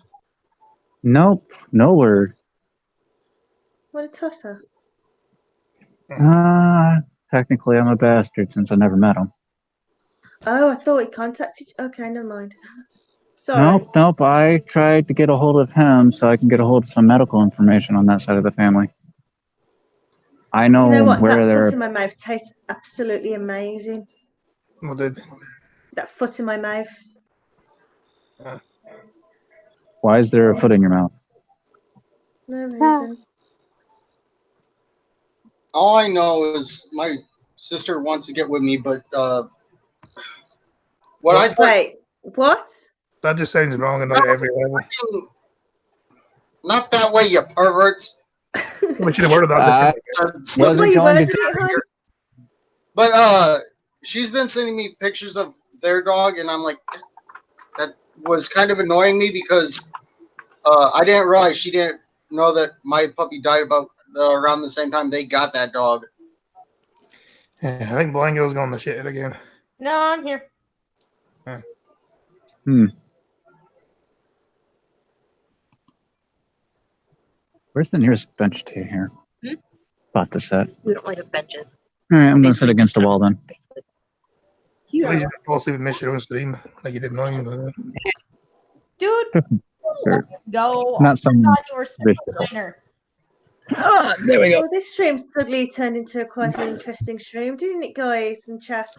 Nope, no word. What a tosser. Technically I'm a bastard since I never met him. Oh, I thought he contacted you. Okay, never mind. Sorry. Nope, I tried to get a hold of him so I can get a hold of some medical information on that side of the family. I know, You know what? where That they're... foot in my mouth tastes absolutely amazing. What did? That foot in my mouth. Why is there a foot in your mouth? No reason. All I know is my sister wants to get with me, but what I thought... Wait, what? That just sounds wrong on every level. Not that way, you perverts. We should have worded that differently. But she's been sending me pictures of their dog, and I'm like, that was kind of annoying me because I didn't realize she didn't know that my puppy died about around the same time they got that dog. Yeah, I think Blango's going to shit again. No, I'm here. Where's the nearest bench to here? About to set. We don't like the benches. Alright, I'm gonna sit against a wall then. At least you didn't fall asleep and miss your own stream like you did mine. Dude, go. Not some I thought you were rich minor. there we go. Well, this stream suddenly turned into quite an interesting stream, didn't it, guys, in chat?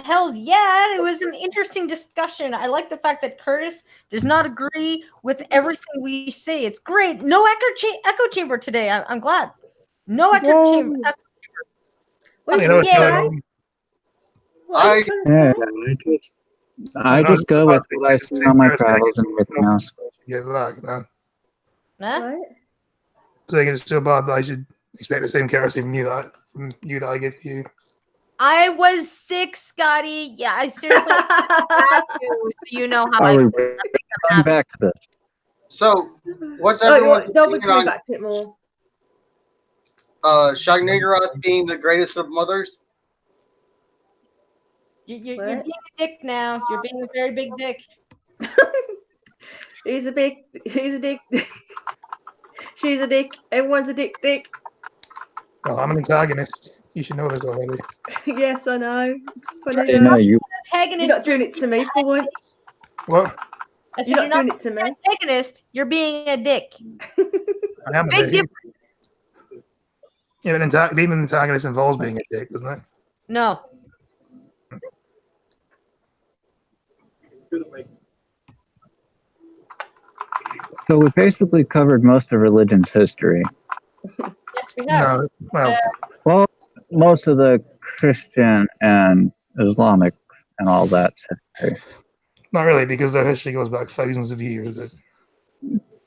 Hells yeah, it was an interesting discussion. I like the fact that Curtis does not agree with everything we say. It's great. No echo chamber today. I'm glad. No echo chamber. I just go with what I see on my travels and everything else. Good luck, man. Huh? saying it's so bad that I should expect the same courtesy from you that I give to you. I was sick, Scotty. Yeah, I seriously had to, so you know how I Are we feel. going back to this? So, what's Oh, everyone's they'll be opinion coming on back to it more. Shagnigaroth being the greatest of mothers? You're What? being a dick now. You're being a very big dick. He's a dick. She's a dick. Everyone's a dick. Well, I'm an antagonist. You should know this already. Yes, I know. It's funny You know, though. you Antagonist. You're not doing it to me for once. What? I said, You're not doing it to an me. antagonist. You're being a dick. I am a Big dick. Yeah, but being an antagonist involves being a dick, doesn't it? No. so we basically covered most of religion's history. Yes, we have. No, well, Well, most of the Christian and Islamic and all that history. not really, because their history goes back thousands of years.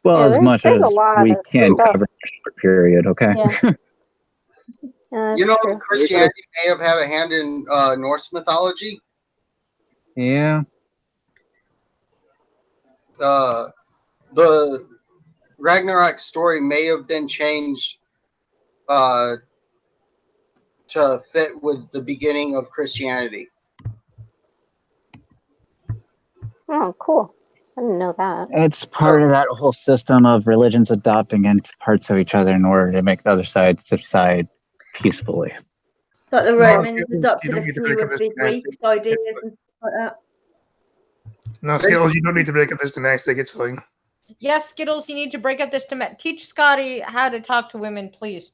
Well, Yeah, as much there's as a lot we of can stuff. cover in a short period, okay? Yeah. Yeah, You that's know, true. Christianity may have had a hand in Norse mythology. Yeah. The Ragnarok story may have been changed to fit with the beginning of Christianity. Oh, cool. I didn't know that. It's part of that whole system of religions adopting into parts of each other in order to make the other side subside peacefully. Like the No, Romans you adopted don't a need to few break of up the this Greeks' ideas and stuff like that. No, Skittles, you don't need to break up this domestic. It's fine. Yes, Skittles, you need to break up this teach Scotty how to talk to women, please.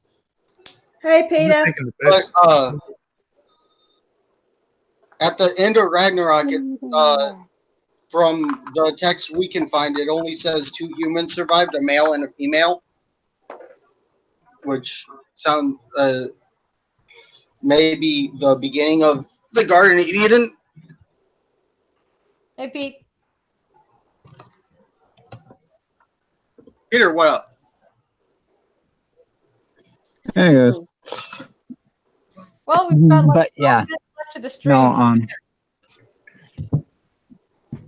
Hey, I'm Peter. taking the But piss. at the end of Ragnarok, from the text we can find, it only says 2 humans survived, a male and a female, which sound maybe the beginning of the Garden of Eden. Hey, Pete. Peter, what up? There he goes. Well, we've got like But 12 yeah, minutes left to the stream. no,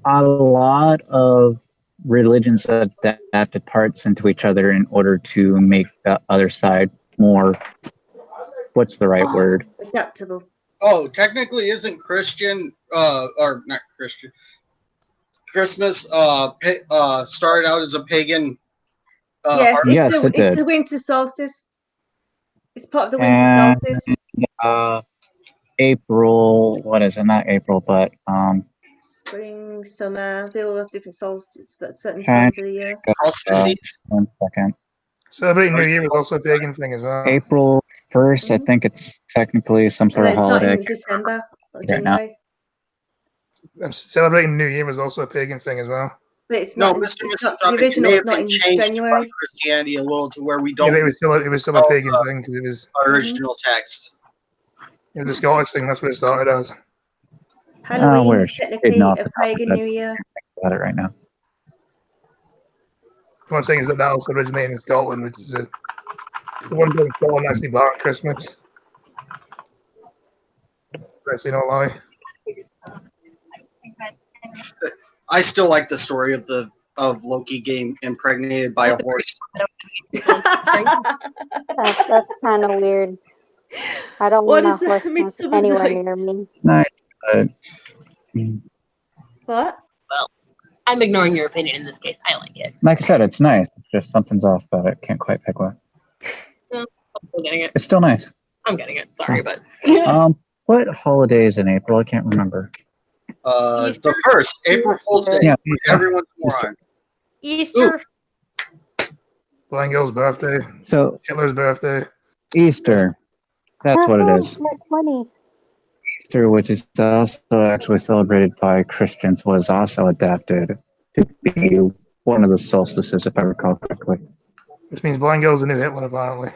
a lot of religions adapted parts into each other in order to make the other side more, what's the right word? Adaptable. Oh, technically isn't Christian, or not Christian, Christmas started out as a pagan Yes, harvest? Yes, it it's did. the winter solstice. It's part of the winter And solstice. April, what is it? Not April, but Spring, summer, they all have different solstices at certain trying times of the year. Solstices. 1 second. Celebrating New Year is also a pagan thing as well. April 1st, I Mhm. think it's technically some sort No, of it's not holiday. in December or Right now. January. Celebrating New Year is also a pagan thing as well. But it's No, not. Mr. It's not the Misanthropic, it original. may It's have not been in changed by January. Christianity a little to where we Yeah, don't but it was still a pagan thing because it was original text. a Scottish thing. That's what it started as. Halloween where is she did technically not a pagan New Year. about it right now. What I'm saying is that also originated in Scotland, which is the one thing in Scotland actually bar Christmas. Actually, no lie. I still like the story of Loki getting impregnated by a horse. That's kind of weird. I don't What want is a that? horse Midsummer's anywhere Night? near me. Nice. What? Well, I'm ignoring your opinion in this case. I like it. Like I said, it's nice. It's just something's off about it. Can't quite pick what. I'm still getting it. It's still nice. I'm getting it. Sorry, but What holiday is in April? I can't remember. The first, April Fool's Day. Yeah. Everyone's a moron. Easter. Blind Girl's birthday. So Hitler's birthday. Easter. That's what it is. Like 20. Easter, which is also actually celebrated by Christians, was also adapted to be one of the solstices, if I recall correctly. Which means Blind Girl's the new Hitler, apparently.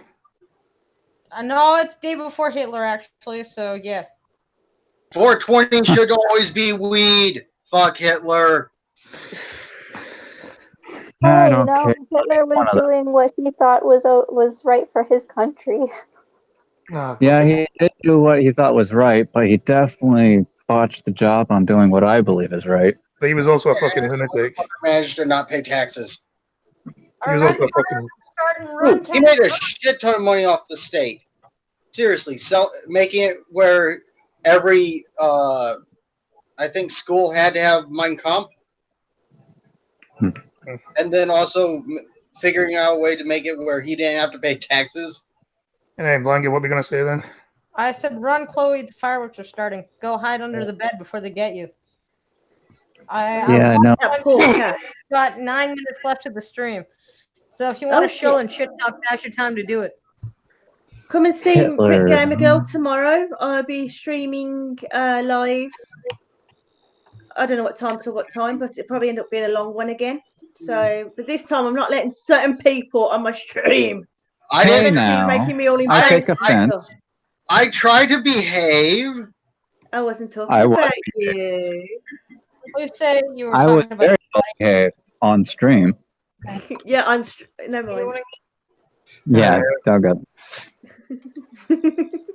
I know it's day before Hitler, actually, so yeah. 420 should always be weed. Fuck Hitler. I Hey, don't care. Hitler was One of them. doing what he thought was right for his country. No, Yeah, he did do what he thought was right, but he definitely botched the job on doing what I believe is right. but he was also a fucking lunatic. Managed to not pay taxes. He was also a fucking. Dude, he made a shit ton of money off the state. Seriously, making it where every I think school had to have Mein Kampf, and then also figuring out a way to make it where he didn't have to pay taxes. And hey, Blanket, what are we gonna say then? I said, run, Chloe. The fireworks are starting. Go hide under the bed before they get you. No. Got 9 minutes left of the stream. So if you want to show and shit talk, now's your time to do it. Come and see Hitler. Gamer Girl tomorrow. I'll be streaming live. I don't know what time to what time, but it'll probably end up being a long one again. So, but this time I'm not letting certain people on my stream. Hey now, making me all I take offense. I try to behave. I wasn't talking I was about you. You say you were I was talking very about okay on stream. Yeah, never mind. Yeah, doggone.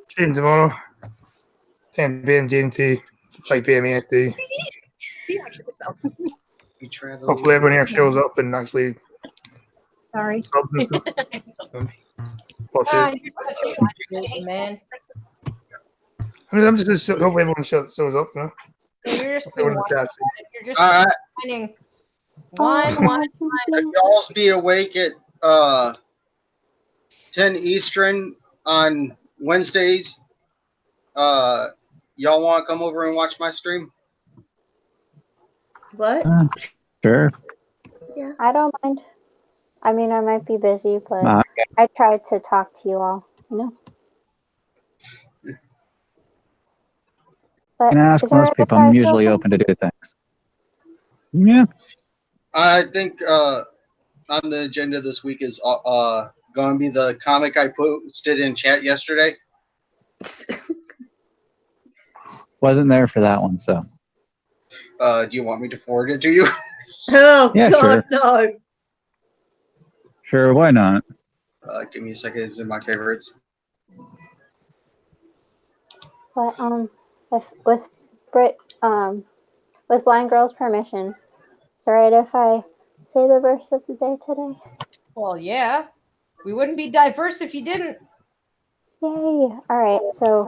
Stream tomorrow. 10 p.m. GMT, 5 p.m. EST. Hopefully everyone here shows up and actually. Sorry. Watch it. you're such a good man. I mean, I'm just hopefully everyone shows up. You know? You're just Everyone in the chat. You're just whining. Whine. If y'all be awake at 10 Eastern on Wednesdays, y'all want to come over and watch my stream? What? Sure. Yeah, I don't mind. I mean, I might be busy, but Okay. I tried to talk to you all. But Can I ask most people? I'm usually open to do things. Yeah. I think on the agenda this week is going to be the comic I posted in chat yesterday. Wasn't there for that one, so. Do you want me to forward it to you? Oh, Yeah, God, sure. no. Sure, why not? Give me a second. It's in my favorites. But with Blind Girl's permission, it's alright if I say the verse of the day today. Well, yeah. We wouldn't be diverse if you didn't. Yay! Alright, so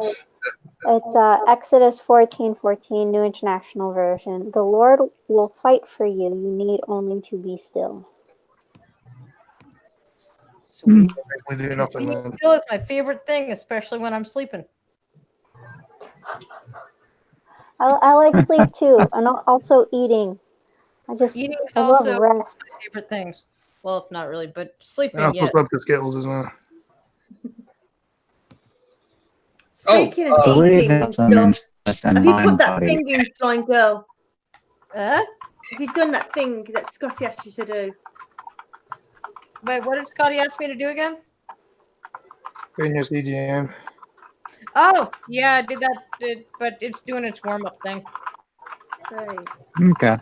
it's Exodus 14:14, New International Version. The Lord will fight for you. You need only to be still. Sweet. We do nothing, man. Still is my favorite thing, especially when I'm sleeping. I like sleep too, and also eating. Eating is I love also rest. my favorite things. Well, not really, but sleeping, And I yes. also love the Skittles as well. Speaking of eating and stuff, have you put that thing in, Blind Girl? Have you done that thing that Scotty asked you to do? Wait, what did Scotty ask me to do again? In your CGM. Oh, yeah, I did that, but it's doing its warm-up thing. Right. Okay.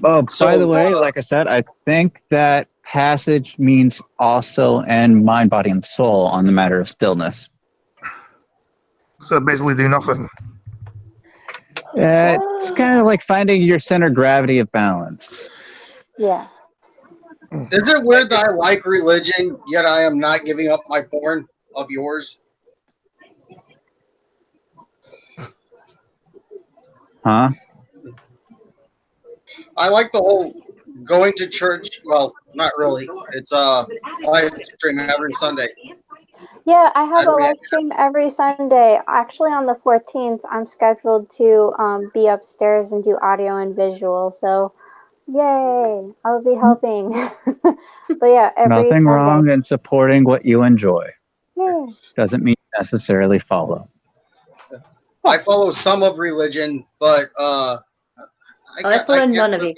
Oh, by the way, like I said, I think that passage means also end mind, body, and soul on the matter of stillness. So basically do nothing. It's kind of like finding your center of gravity of balance. Yeah. Is it weird that I like religion, yet I am not giving up my porn of yours? Huh? I like the whole going to church. Well, not really. It's live stream every Sunday. Yeah, I have a live stream every Sunday. Actually, on the 14th, I'm scheduled to be upstairs and do audio and visual. So, yay! I'll be helping. But yeah, every Nothing Sunday. wrong in supporting what you enjoy. Yeah. Doesn't mean necessarily follow. I follow some of religion, but I follow none of it.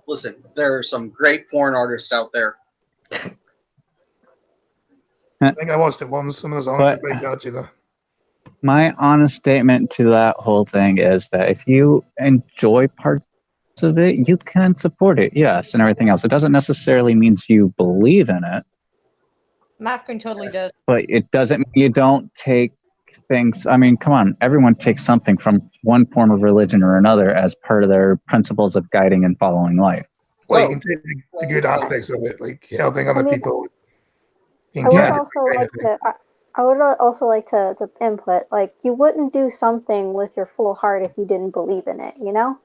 Listen, there are some great porn artists out there. I think I watched it once. Some of the songs are pretty catchy though. My honest statement to that whole thing is that if you enjoy of it, you can support it, yes, and everything else. It doesn't necessarily means you believe in it, Math Queen totally does. but it doesn't mean you don't take things. I mean, come on, everyone takes something from one form of religion or another as part of their principles of guiding and following life. Well, you can take the good aspects of it, like helping other people. I would also like to input, like, you wouldn't do something with your full heart if you didn't believe in it, you know?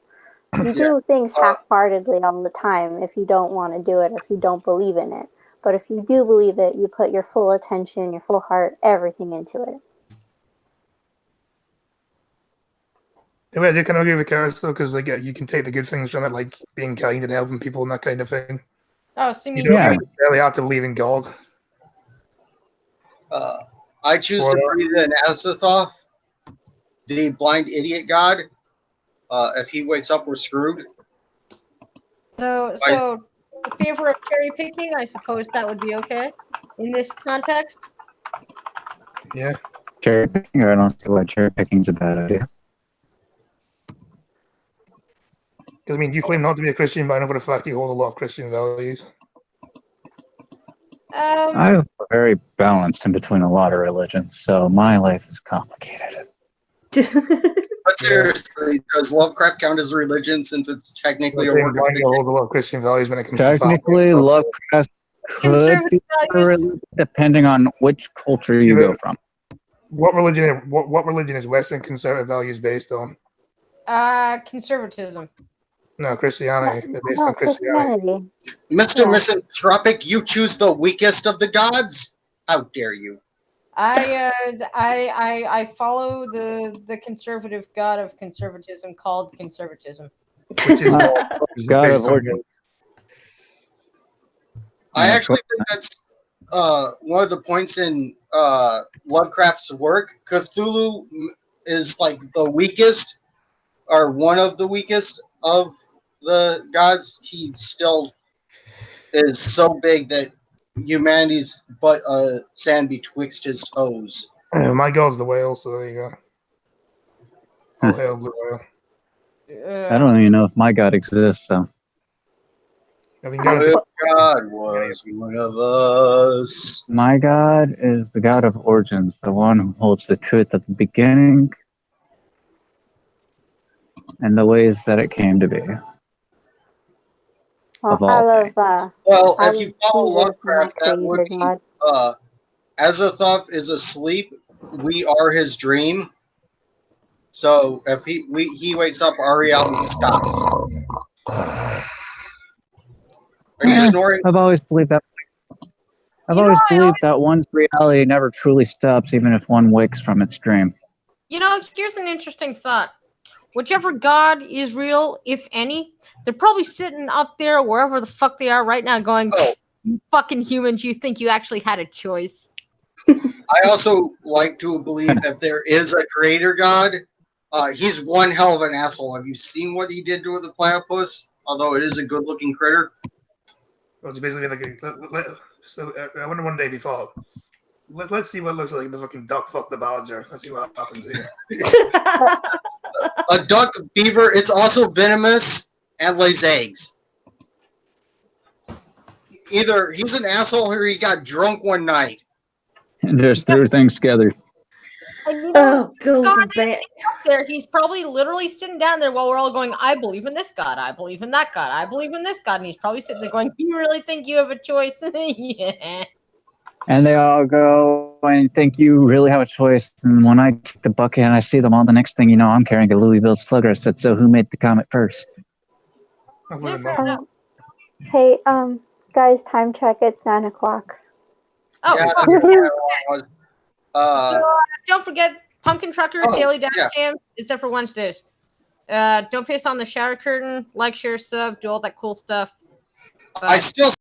You do things half-heartedly all the time if you don't want to do it, or if you don't believe in it. But if you do believe it, you put your full attention, your full heart, everything into it. Yeah, I do kind of agree with Karis though, because like you can take the good things from it, like being kind and helping people and that kind of thing. Oh, see me. You don't necessarily have to believe in God. I choose to breathe in Azathoth, the blind idiot god. If he wakes up, we're screwed. So in favor of cherry picking, I suppose that would be okay in this context. Yeah. Cherry picking, or I don't see why cherry picking is a bad idea. Because I mean, you claim not to be a Christian, but I know for a fact you hold a lot of Christian values. I'm very balanced in between a lot of religions, so my life is complicated. But seriously, does Lovecraft count as a religion since it's technically a work of fiction? Hold a lot of Christian values when it comes Technically, to Lovecraft could be a religion, depending on which culture you go from. What religion is Western conservative values based on? Conservatism. No, Christianity. They're based on Christianity. Mr. Misanthropic, you choose the weakest of the gods? How dare you? I follow the conservative god of conservatism called conservatism. Which is God of origins. I actually think that's one of the points in Lovecraft's work. Cthulhu is like the weakest, or one of the weakest of the gods. He still is so big that humanity's but sand betwixt his toes. My god's the whale, so there you go. All hail blue whale. I don't even know if my God exists, so. What if God was one of us? My God is the God of origins, the one who holds the truth at the beginning and the ways that it came to be. Well, Well, if you follow Lovecraft, that would be Azathoth is asleep. We are his dream. So if he wakes up, our reality stops. Are you snoring? I've always believed that. I've always believed that one's reality never truly stops, even if one wakes from its dream. You know, here's an interesting thought. Whichever god is real, if any, they're probably sitting up there wherever the fuck they are right now going, you fucking humans, you think you actually had a choice. I also like to believe that there is a creator god. He's one hell of an asshole. Have you seen what he did to the platypus? Although it is a good-looking critter. Well, it's basically like I wonder one day before. Let's see what it looks like the fucking duck fuck the badger. Let's see what happens here. A duck beaver. It's also venomous and lays eggs. Either he's an asshole or he got drunk one night. And just threw things together. And you know, God is up there. He's probably literally sitting down there while we're all going, I believe in this God. I believe in that God. I believe in this God. And he's probably sitting there going, do you really think you have a choice? Yeah. And they all go and think you really have a choice. And when I kick the bucket and I see them all, the next thing you know, I'm carrying a Louisville Slugger. I said, so who made the comet first? Hey, guys, time check. It's 9 o'clock. Oh, yeah, fuck. that's what I was. So don't forget Pumpkin Trucker Daily Dash Cam, except for Wednesdays. Don't piss on the shower curtain. Like, share, sub, do all that cool stuff. I still